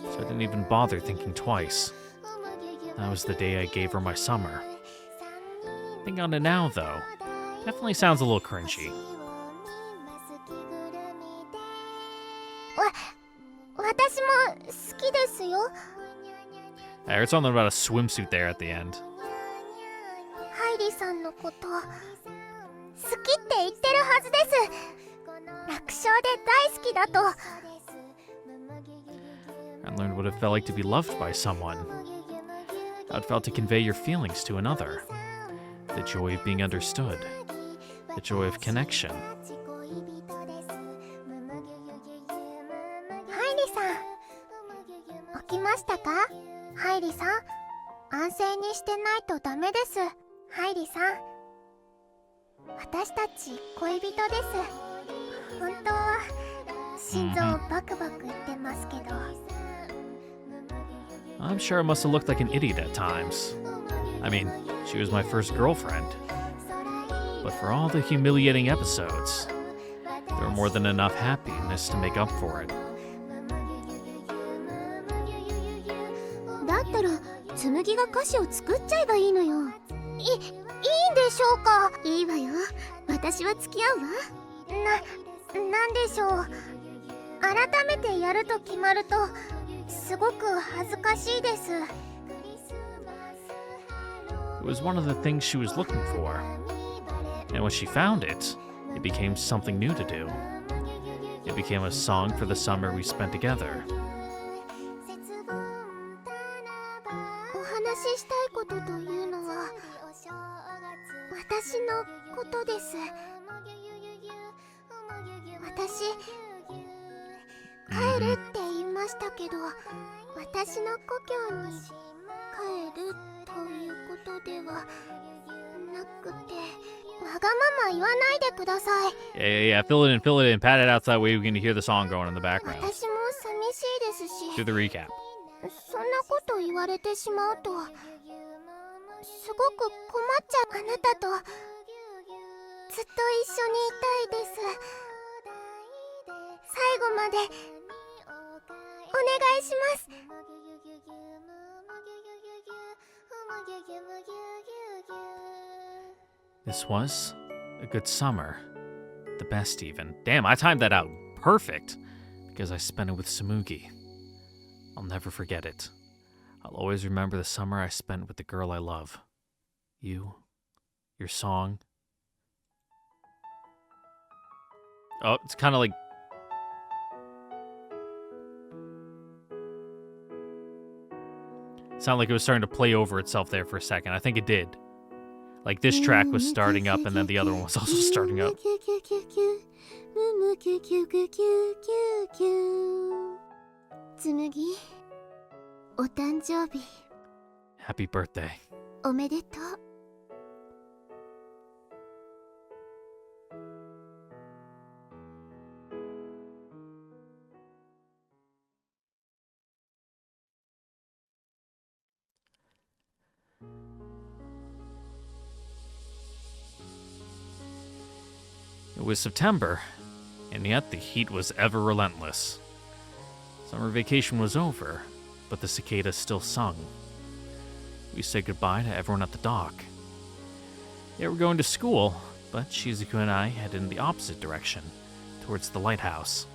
[SPEAKER 1] so I didn't even bother thinking twice. That was the day I gave her my summer. Thinking on it now, though, definitely sounds a little cringy.
[SPEAKER 2] 私も好きですよ。
[SPEAKER 1] I heard something about a swimsuit there at the end.
[SPEAKER 2] ハイリさんのこと好きって言ってるはずです。楽勝で大好きだと。
[SPEAKER 1] I learned what it felt like to be loved by someone. How it felt to convey your feelings to another. The joy of being understood. The joy of connection.
[SPEAKER 2] ハイリさん、起きましたか？ハイリさん、安静にしてないとダメです。ハイリさん、私たち恋人です。本当は心臓バクバクいってますけど。
[SPEAKER 1] I'm sure I must have looked like an idiot at times. I mean, she was my first girlfriend. But for all the humiliating episodes, there were more than enough happiness to make up for it.
[SPEAKER 2] だったら紬が歌詞を作っちゃえばいいのよ。いいんでしょうか？いいわよ。私は付き合うわ。なんでしょう。改めてやると決まるとすごく恥ずかしいです。
[SPEAKER 1] It was one of the things she was looking for. And when she found it, it became something new to do. It became a song for the summer we spent together.
[SPEAKER 2] お話ししたいことというのは私のことです。私帰るって言いましたけど、私の故郷に帰るということではなくて、わがまま言わないでください。
[SPEAKER 1] Yeah. Fill it in. Pat it out so that way we can hear the song going in the background.
[SPEAKER 2] 私も寂しいですし、
[SPEAKER 1] Do the recap.
[SPEAKER 2] そんなこと言われてしまうとすごく困っちゃう。あなたとずっと一緒にいたいです。最後までお願いします。
[SPEAKER 1] This was a good summer. The best, even. Damn, I timed that out perfect because I spent it with Tsumugi. I'll never forget it. I'll always remember the summer I spent with the girl I love. You, your song. Oh, it's kind of like... It sounded like it was starting to play over itself there for a second. I think it did. Like this track was starting up and then the other one was also starting up.
[SPEAKER 2] 紬、お誕生日
[SPEAKER 1] Happy birthday.
[SPEAKER 2] おめでとう。
[SPEAKER 1] It was September, and yet the heat was ever relentless. Summer vacation was over, but the cicadas still sung. We said goodbye to everyone at the dock. They were going to school, but Shizuku and I headed in the opposite direction, towards the lighthouse.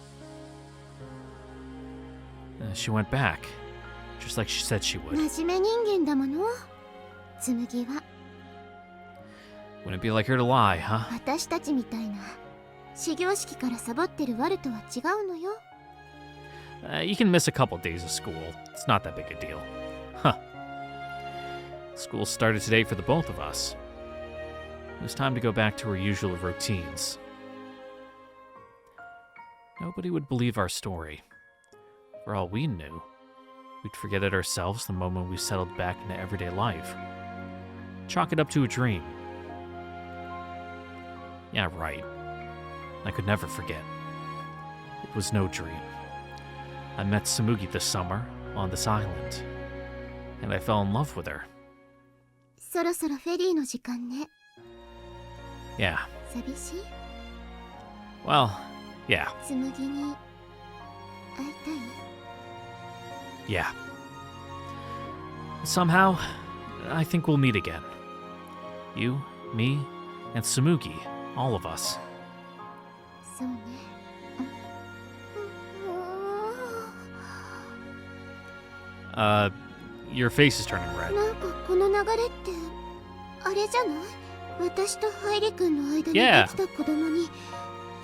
[SPEAKER 1] She went back, just like she said she would.
[SPEAKER 2] 真面目人間だもの、紬は。
[SPEAKER 1] Wouldn't be like her to lie, huh?
[SPEAKER 2] 私たちみたいな始業式からサボってるワルとは違うのよ。
[SPEAKER 1] You can miss a couple days of school. It's not that big a deal. Huh. School started today for the both of us. It was time to go back to our usual routines. Nobody would believe our story. For all we knew, we'd forget it ourselves the moment we settled back into everyday life. Chalk it up to a dream. Yeah, right. I could never forget. It was no dream. I met Tsumugi this summer, on this island, and I fell in love with her.
[SPEAKER 2] そろそろフェリーの時間ね。
[SPEAKER 1] Yeah.
[SPEAKER 2] 寂しい？
[SPEAKER 1] Well, yeah.
[SPEAKER 2] 紬に会いたい？
[SPEAKER 1] Yeah. Somehow, I think we'll meet again. You, me, and Tsumugi, all of us.
[SPEAKER 2] そうね。
[SPEAKER 1] Your face is turning red.
[SPEAKER 2] なんかこの流れってあれじゃない？私とハイリ君の間に
[SPEAKER 1] Yeah.
[SPEAKER 2] できた子供に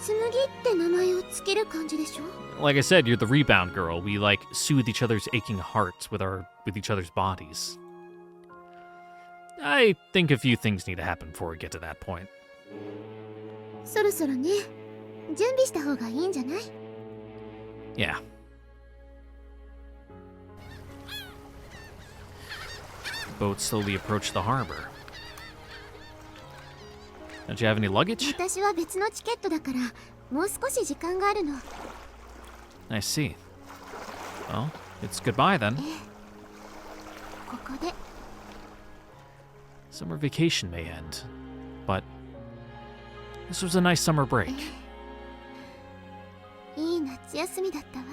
[SPEAKER 2] 紬って名前をつける感じでしょ？
[SPEAKER 1] Like I said, you're the rebound girl. We like soothe each other's aching hearts with each other's bodies. I think a few things need to happen before we get to that point.
[SPEAKER 2] そろそろね、準備した方がいいんじゃない？
[SPEAKER 1] Yeah. Boats slowly approach the harbor. Don't you have any luggage?
[SPEAKER 2] 私は別のチケットだからもう少し時間があるの。
[SPEAKER 1] I see. Well, it's goodbye then.
[SPEAKER 2] ここで
[SPEAKER 1] Summer vacation may end, but this was a nice summer break.
[SPEAKER 2] いい夏休みだったわ。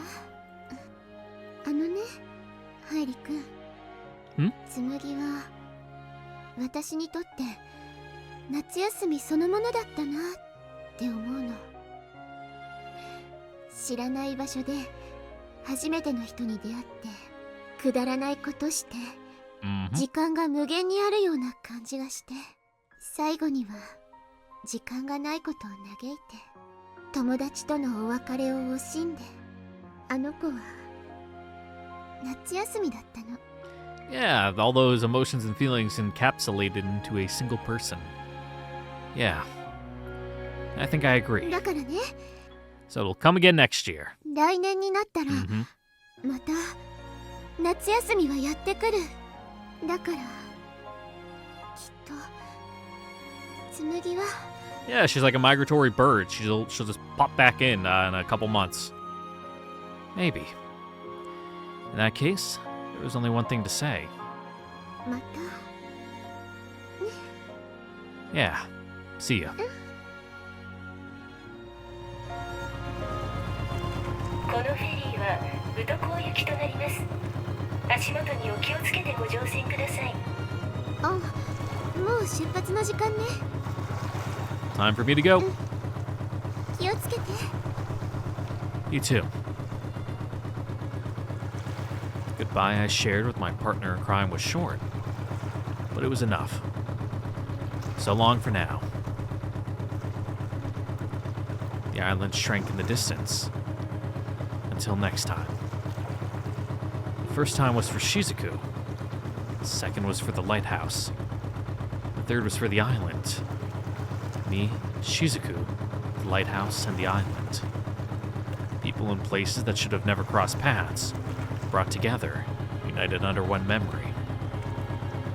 [SPEAKER 2] あのね、ハイリ君。紬は私にとって夏休みそのものだったなって思うの。知らない場所で初めての人に出会ってくだらないことして、時間が無限にあるような感じがして、最後には時間がないことを嘆いて友達とのお別れを惜しんで、あの子は夏休みだったの。
[SPEAKER 1] Yeah, all those emotions and feelings encapsulated into a single person. Yeah. I think I agree.
[SPEAKER 2] だからね、
[SPEAKER 1] So it'll come again next year.
[SPEAKER 2] 来年になったら
[SPEAKER 1] Mm-hmm.
[SPEAKER 2] また夏休みはやってくる。だからきっと紬は
[SPEAKER 1] Yeah, she's like a migratory bird. She'll just pop back in a couple months. Maybe. In that case, there was only one thing to say.
[SPEAKER 2] また
[SPEAKER 1] Yeah. See ya.
[SPEAKER 6] このフェリーは宇土港行きとなります。足元にお気をつけてご乗船ください。
[SPEAKER 2] あ、もう出発の時間ね。
[SPEAKER 1] Time for me to go.
[SPEAKER 2] 気をつけて。
[SPEAKER 1] You too. Goodbye I shared with my partner in crime was short, but it was enough. So long for now. The island shrank in the distance. Until next time. The first time was for Shizuku. The second was for the lighthouse. The third was for the island. Me, Shizuku, the lighthouse, and the island. People and places that should have never crossed paths, brought together, united under one memory.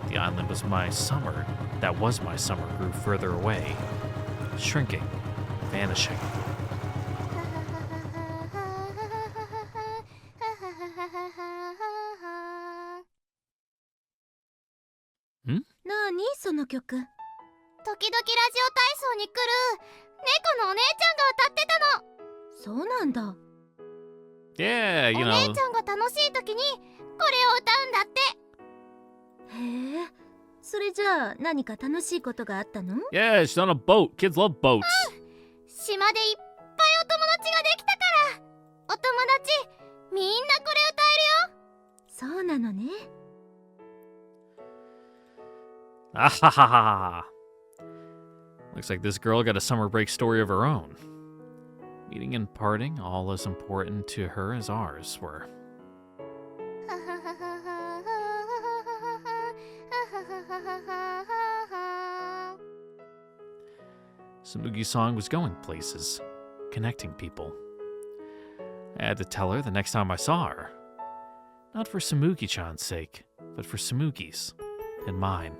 [SPEAKER 1] The island was my summer. That was my summer grew further away, shrinking, vanishing. Hmm?
[SPEAKER 4] なにその曲。
[SPEAKER 2] 時々ラジオ体操に来る猫のお姉ちゃんが歌ってたの。
[SPEAKER 4] そうなんだ。
[SPEAKER 1] Yeah, you
[SPEAKER 2] お姉
[SPEAKER 1] know.
[SPEAKER 2] ちゃんが楽しい時にこれを歌うんだって。
[SPEAKER 4] へえ。それじゃあ何か楽しいことがあったの？
[SPEAKER 1] Yeah, she's on a boat. Kids love boats.
[SPEAKER 2] 島でいっぱいお友達ができたから、お友達みんなこれ歌えるよ。
[SPEAKER 4] そうなのね。
[SPEAKER 1] Ah ha ha ha. Looks like this girl got a summer break story of her own. Meeting and parting, all as important to her as ours were. Tsumugi's song was going places, connecting people. I had to tell her the next time I saw her. Not for Tsumugi-chan's sake, but for Tsumugi's and mine.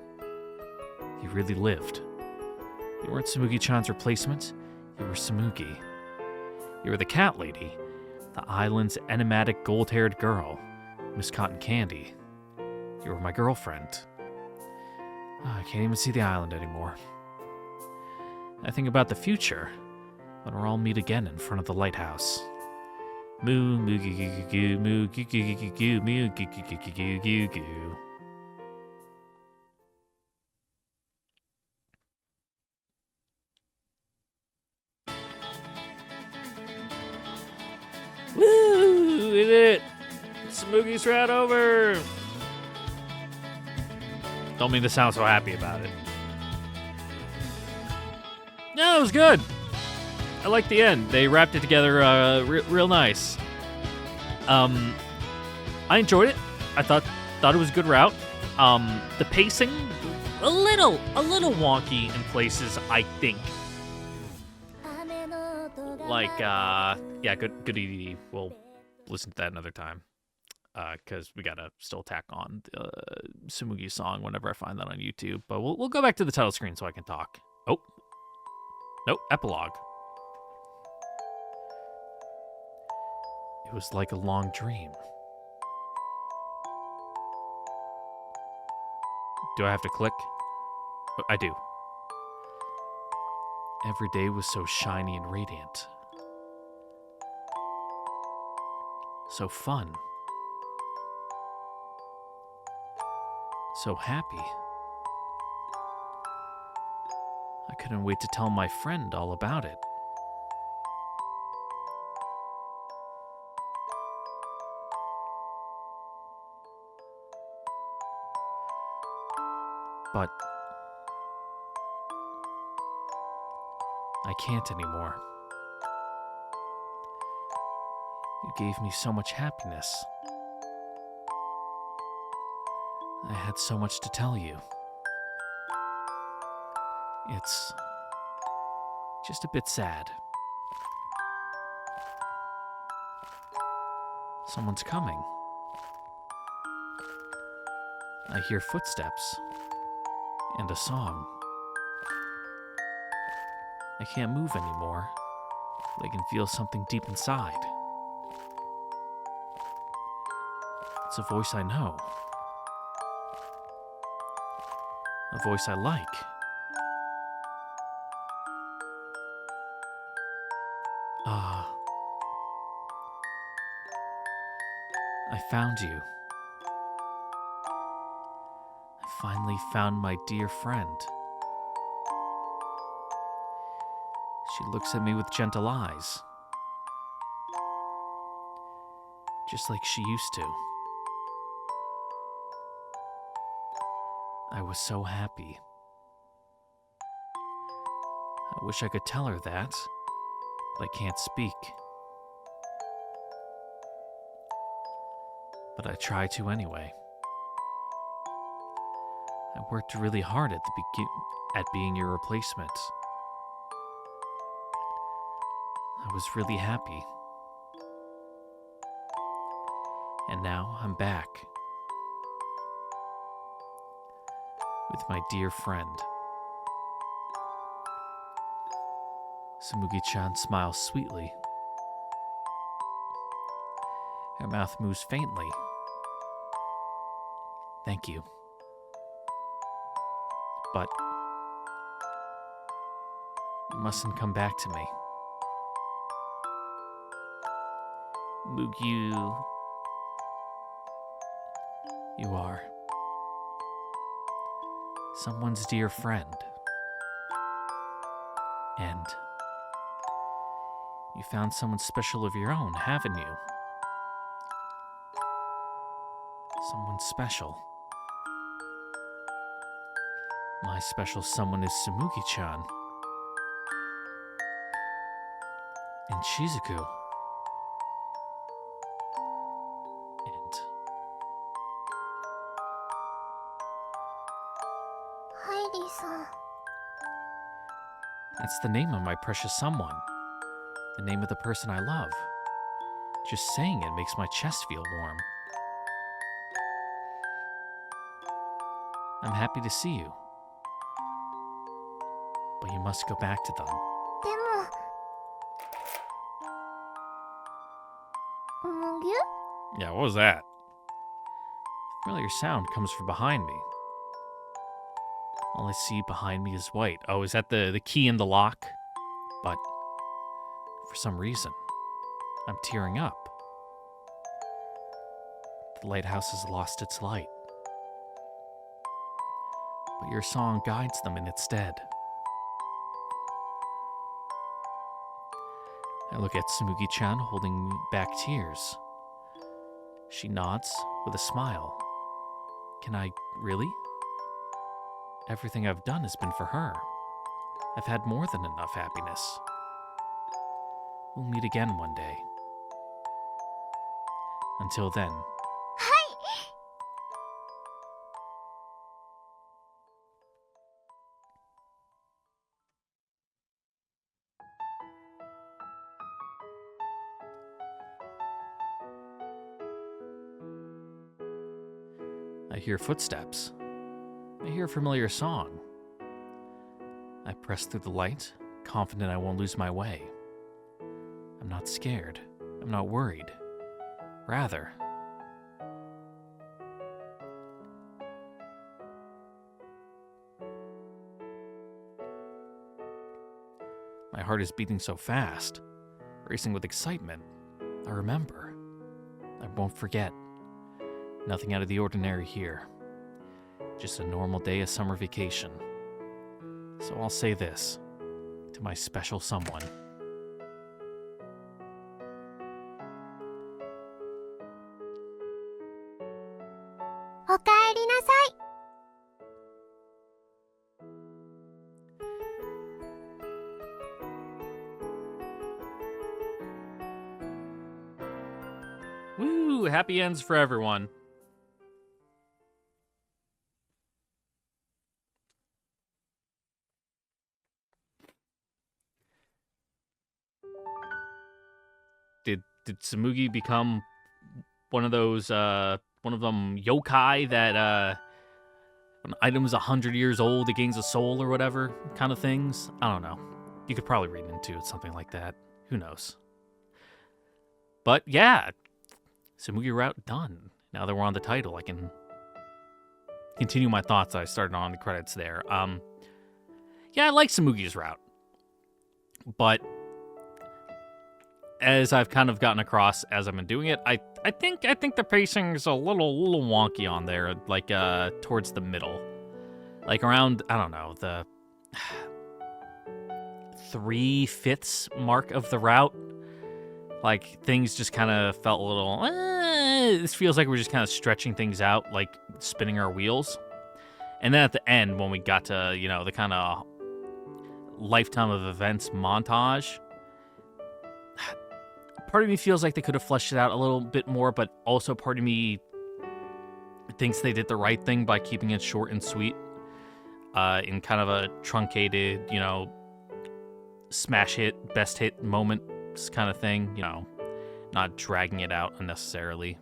[SPEAKER 1] You really lived. You weren't Tsumugi-chan's replacement, you were Tsumugi. You were the cat lady, the island's enigmatic gold-haired girl, Miss Cotton Candy. You were my girlfriend. I can't even see the island anymore. I think about the future, when we'll all meet again in front of the lighthouse. Moo, moo, goo, goo, goo, goo, moo, goo, goo, goo, goo, goo, moo, goo, goo, goo, goo, goo, goo, goo. Woo! We did it! Tsumugi's right over! Don't mean to sound so happy about it. No, it was good. I liked the end. They wrapped it together real nice. I enjoyed it. I thought it was a good route. The pacing, a little wonky in places, I think. Like, yeah, good EDD. We'll listen to that another time. Because we gotta still tack on the Tsumugi song whenever I find that on YouTube. But we'll go back to the title screen so I can talk. Oh. Nope, epilogue. It was like a long dream. Do I have to click? Oh, I do. Every day was so shiny and radiant. So fun. So happy. I couldn't wait to tell my friend all about it. But I can't anymore. You gave me so much happiness. I had so much to tell you. It's just a bit sad. Someone's coming. I hear footsteps and a song. I can't move anymore, but I can feel something deep inside. It's a voice I know. A voice I like. I found you. I finally found my dear friend. She looks at me with gentle eyes. Just like she used to. I was so happy. I wish I could tell her that, but I can't speak. But I try to anyway. I worked really hard at being your replacement. I was really happy. And now I'm back. With my dear friend. Tsumugi-chan smiles sweetly. Her mouth moves faintly. Thank you. But you mustn't come back to me. Mugyu. You are someone's dear friend. And you found someone special of your own, haven't you? Someone special. My special someone is Tsumugi-chan. And Shizuku. And
[SPEAKER 2] Heidi-san.
[SPEAKER 1] that's the name of my precious someone. The name of the person I love. Just saying it makes my chest feel warm. I'm happy to see you. But you must go back to them.
[SPEAKER 2] でも、むぎゅ
[SPEAKER 1] Yeah, what was that? Familiar sound comes from behind me. All I see behind me is white. Oh, is that the key in the lock? But for some reason, I'm tearing up. The lighthouse has lost its light. But your song guides them in its stead. I look at Tsumugi-chan holding back tears. She nods with a smile. Can I really? Everything I've done has been for her. I've had more than enough happiness. We'll meet again one day. Until then. I hear footsteps. I hear a familiar song. I press through the light, confident I won't lose my way. I'm not scared. I'm not worried. Rather, my heart is beating so fast, racing with excitement. I remember. I won't forget. Nothing out of the ordinary here. Just a normal day of summer vacation. So I'll say this to my special someone.
[SPEAKER 2] Okaerinasai.
[SPEAKER 1] Woo! Happy ends for everyone. Did Tsumugi become one of those one of them yokai that an item is 100 years old, it gains a soul or whatever kind of things? I don't know. You could probably read into it, something like that. Who knows? But yeah, Tsumugi route done. Now that we're on the title, I can continue my thoughts that I started on the credits there. Yeah, I like Tsumugi's route, but as I've kind of gotten across as I've been doing it, I think the pacing is a little wonky on there, like towards the middle, like around, I don't know, the 3/5 mark of the route. Like things just kind of felt a little. This feels like we're just kind of stretching things out, like spinning our wheels. And then at the end, when we got to the kind of lifetime of events montage. Part of me feels like they could have fleshed it out a little bit more, but also part of me thinks they did the right thing by keeping it short and sweet, in kind of a truncated, smash hit, best hit moment kind of thing, not dragging it out unnecessarily.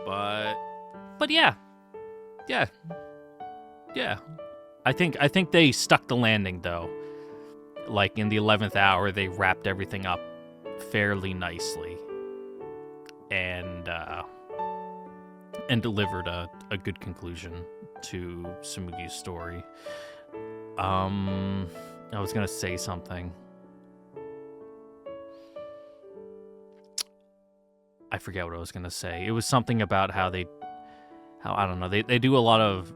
[SPEAKER 1] But yeah. I think they stuck the landing though. Like in the 11th hour, they wrapped everything up fairly nicely and delivered a good conclusion to Tsumugi's story. I was gonna say something. I forget what I was gonna say. It was something about how I don't know, they do a lot of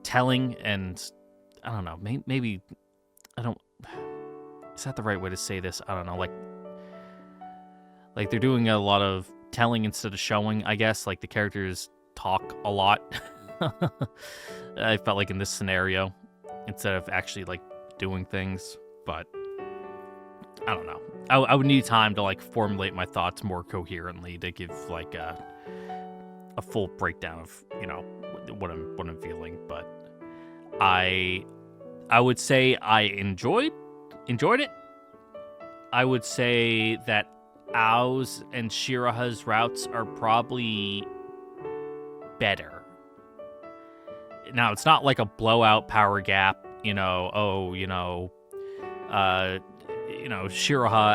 [SPEAKER 1] telling, and I don't know, maybe I don't. Is that the right way to say this? I don't know. Like they're doing a lot of telling instead of showing, I guess. Like the characters talk a lot. I felt like in this scenario, instead of actually like doing things. But I don't know. I would need time to like formulate my thoughts more coherently to give like a full breakdown of what I'm feeling. But I would say I enjoyed it. I would say that Ao's and Shiraha's routes are probably better. Now, it's not like a blowout power gap, Shiraha,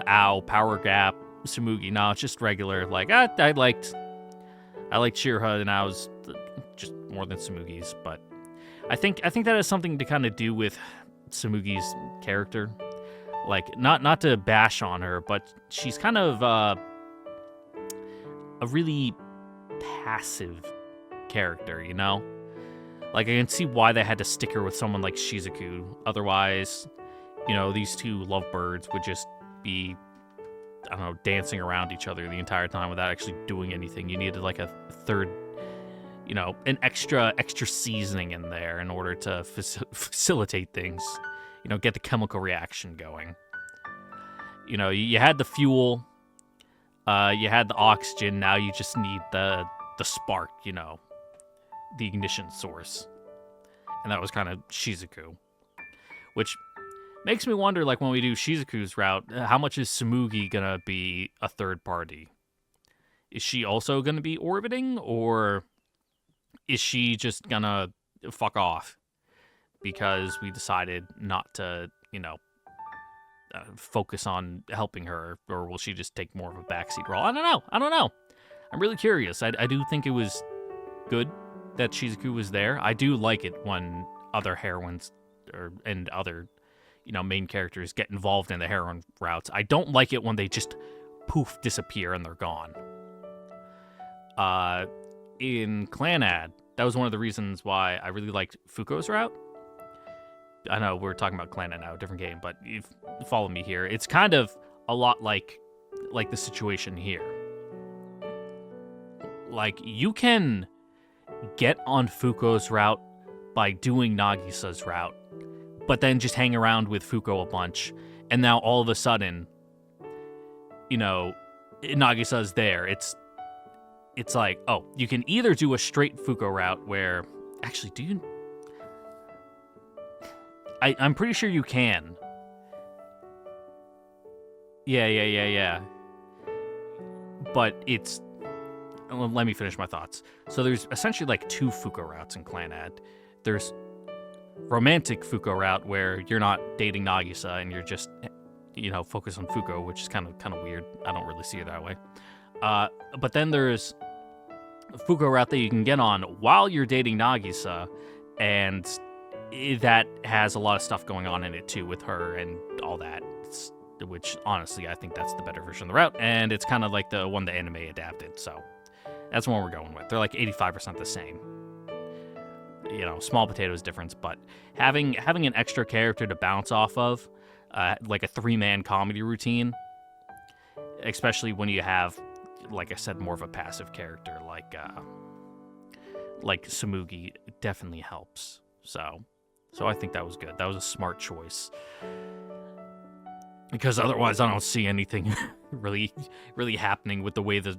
[SPEAKER 1] Ao, power gap, Tsumugi. No, it's just regular, like, I liked I like Shiraha and Ao's just more than Tsumugi's, but I think that has something to kind of do with Tsumugi's character. Like, not to bash on her, but she's kind of a really passive character, you know? Like, I can see why they had to stick her with someone like Shizuku. Otherwise, you know, these two lovebirds would just be, I don't know, dancing around each other the entire time without actually doing anything. You needed like a third, you know, an extra seasoning in there in order to facilitate things. You know, get the chemical reaction going. You know, you had the fuel, you had the oxygen. Now you just need the spark. You know, the ignition source, and that was kind of Shizuku, which makes me wonder, like, when we do Shizuku's route, how much is Tsumugi gonna be a third party? Is she also gonna be orbiting, or is she just gonna fuck off because we decided not to, you know, focus on helping her, or will she just take more of a backseat role? I don't know. I'm really curious. I do think it was good that Shizuku was there. I do like it when other heroines and other, you know, main characters get involved in the heroine routes. I don't like it when they just poof disappear and they're gone. In Clanad, that was one of the reasons why I really liked Fuko's route. I know we're talking about Clanad now, a different game, but you follow me here. It's kind of a lot like the situation here. Like, you can get on Fuko's route by doing Nagisa's route, but then just hang around with Fuko a bunch, and now all of a sudden, you know, Nagisa's there. It's like, oh, you can either do a straight Fuko route where, actually, do you? I'm pretty sure you can. Yeah. But it's, let me finish my thoughts. So there's essentially like two Fuko routes in Clanad. There's romantic Fuko route where you're not dating Nagisa and you're just, you know, focused on Fuko, which is kind of weird. I don't really see it that way. But then there's Fuko route that you can get on while you're dating Nagisa, and that has a lot of stuff going on in it too with her and all that. Which honestly, I think that's the better version of the route, and it's kind of like the one the anime adapted. So that's one we're going with. They're like 85% the same. You know, small potatoes difference, but having an extra character to bounce off of, like a 3-man comedy routine, especially when you have, like I said, more of a passive character like Tsumugi, definitely helps. So I think that was good. That was a smart choice. Because otherwise, I don't see anything really happening with the way the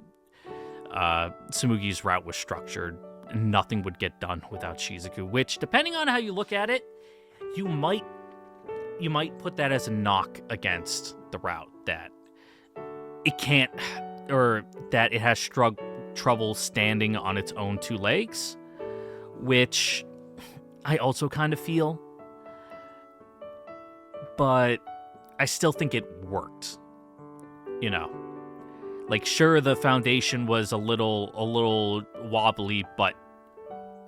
[SPEAKER 1] Tsumugi's route was structured. Nothing would get done without Shizuku, which, depending on how you look at it, you might put that as a knock against the route, that it can't, or that it has trouble standing on its own two legs, which I also kind of feel. But I still think it worked. You know, like, sure, the foundation was a little wobbly, but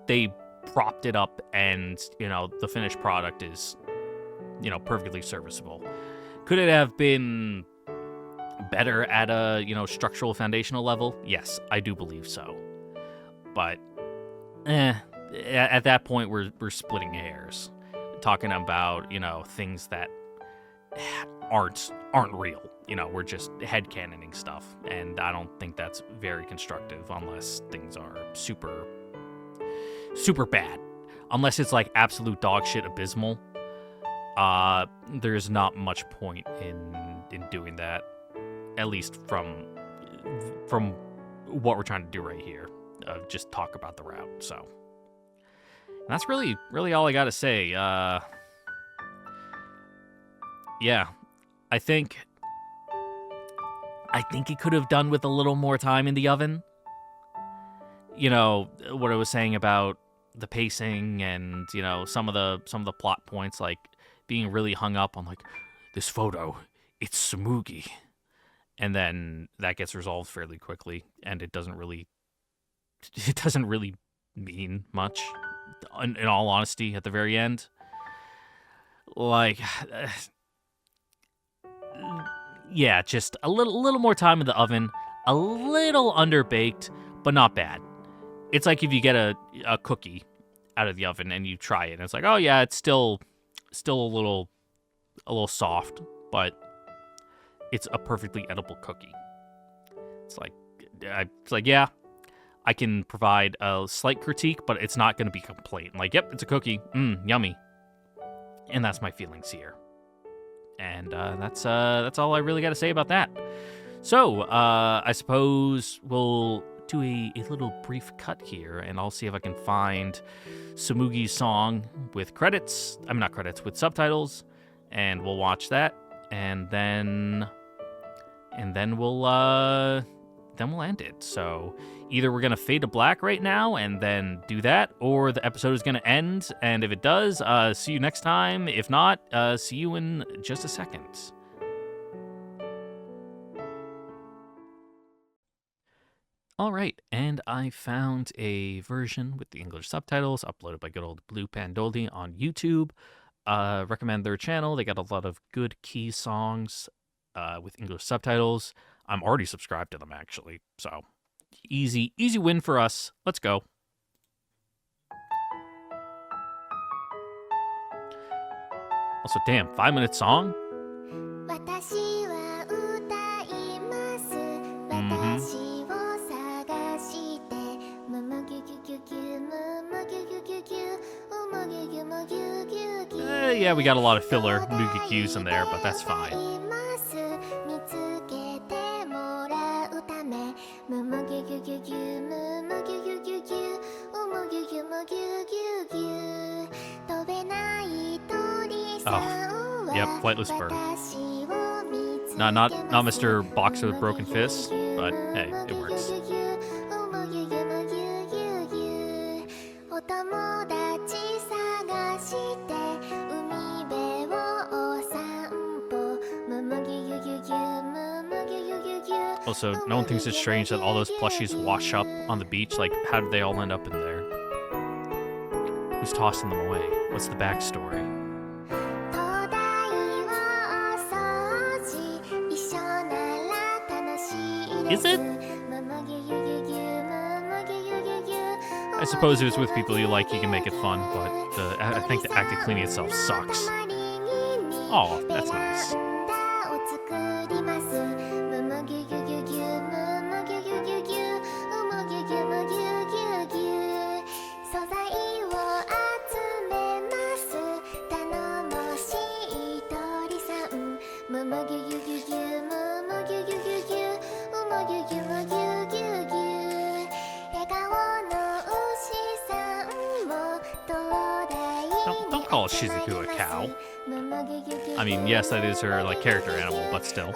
[SPEAKER 1] they propped it up, and, you know, the finished product is, you know, perfectly serviceable. Could it have been better at a, you know, structural foundational level? Yes, I do believe so. But at that point, we're splitting hairs, talking about, you know, things that aren't real. You know, we're just headcanoning stuff, and I don't think that's very constructive unless things are super bad. Unless it's like absolute dog shit abysmal, there's not much point in doing that, at least from what we're trying to do right here. Just talk about the route. So, and that's really all I gotta say. Yeah, I think it could have done with a little more time in the oven. You know, what I was saying about the pacing and, you know, some of the plot points, like being really hung up on, like, this photo, it's Tsumugi. And then that gets resolved fairly quickly, and it doesn't really it doesn't really mean much, in all honesty, at the very end. Like, yeah, just a little more time in the oven, a little underbaked, but not bad. It's like if you get a cookie out of the oven and you try it, and it's like, oh yeah, it's still a little soft, but it's a perfectly edible cookie. It's like, yeah, I can provide a slight critique, but it's not going to be a complaint. Like, yep, it's a cookie, yummy, and that's my feelings here. And that's all I really got to say about that. So I suppose we'll do a little brief cut here, and I'll see if I can find Tsumugi's song with credits. I mean, not credits, with subtitles, and we'll watch that, and then we'll end it. So either we're gonna fade to black right now and then do that, or the episode is gonna end. And if it does, see you next time. If not, see you in just a second. All right, and I found a version with the English subtitles uploaded by good old Blue Pandoldi on YouTube. Recommend their channel. They got a lot of good key songs with English subtitles. I'm already subscribed to them, actually. So, easy win for us. Let's go. Also, damn, 5-minute song?
[SPEAKER 2] 私は歌います。私を探して。むむぎゅぎゅぎゅぎゅ、むむぎゅぎゅぎゅぎゅ、むぎゅぎゅむぎゅぎゅぎゅ。
[SPEAKER 1] Yeah, we got a lot of filler Mugi-Qs in there, but that's fine.
[SPEAKER 2] 見つけてもらうため。むむぎゅぎゅぎゅぎゅ、むむぎゅぎゅぎゅぎゅ、むぎゅぎゅむぎゅぎゅぎゅ。飛べない鳥さんは。
[SPEAKER 1] Yep, flightless bird. Not Mr. Boxer with broken fists, but hey, it works. Also, no one thinks it's strange that all those plushies wash up on the beach. Like, how did they all end up in there? Who's tossing them away? What's the backstory? Is it? I suppose if it's with people you like, you can make it fun, but I think the act of cleaning itself sucks. Oh, that's nice. Don't call Shizuku a cow. I mean, yes, that is her like character animal, but still.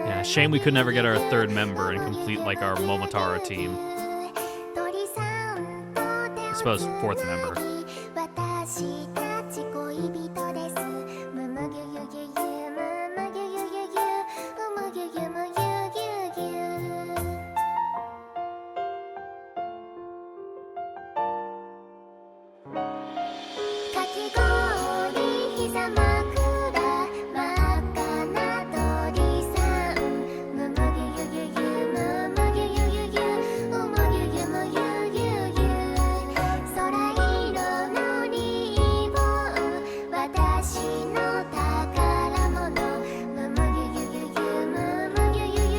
[SPEAKER 1] Yeah, shame we could never get our third member and complete like our Momotaro team. I suppose fourth member.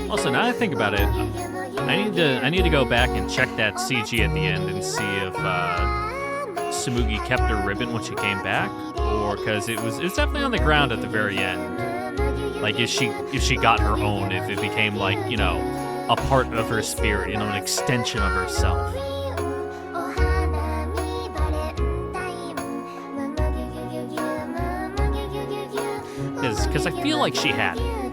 [SPEAKER 1] Also, now that I think about it, I need to go back and check that CG at the end and see if Tsumugi kept her ribbon when she came back, before, because it was definitely on the ground at the very end. Like if she got her own, if it became like, you know, a part of her spirit, you know, an extension of herself. Because I feel like she had it.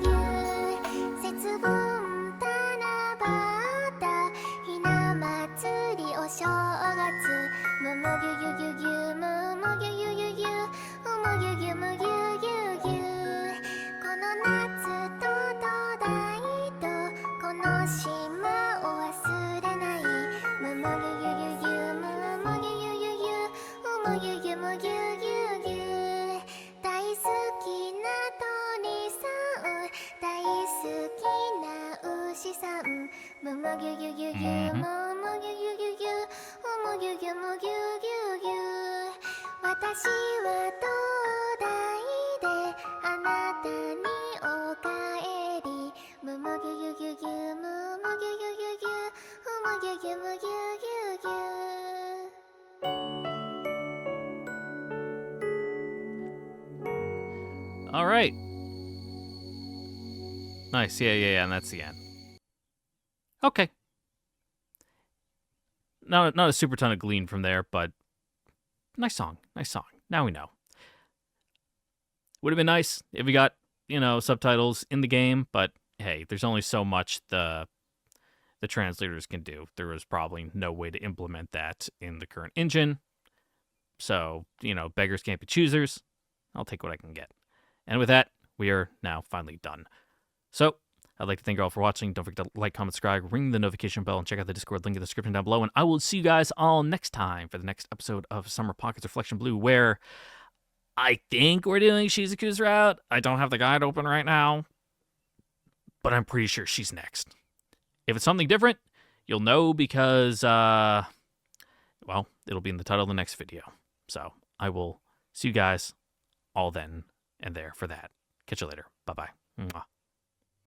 [SPEAKER 2] 私は灯台であなたにお帰りむむぎゅぎゅぎゅぎゅむむぎゅぎゅぎゅぎゅむぎゅぎゅむぎゅぎゅぎゅ
[SPEAKER 1] All right. Nice. Yeah, and that's the end. Okay. Not a super ton of glean from there, but nice song. Now we know. Would have been nice if we got, you know, subtitles in the game, but hey, there's only so much the translators can do. There was probably no way to implement that in the current engine. So, you know, beggars can't be choosers. I'll take what I can get. And with that, we are now finally done. So, I'd like to thank you all for watching. Don't forget to like, comment, subscribe, ring the notification bell, and check out the Discord link in the description down below. And I will see you guys all next time for the next episode of Summer Pockets Reflection Blue, where I think we're doing Shizuku's route. I don't have the guide open right now, but I'm pretty sure she's next. If it's something different, you'll know because, well, it'll be in the title of the next video. So, I will see you guys all then and there for that. Catch you later. Bye-bye. Mwah.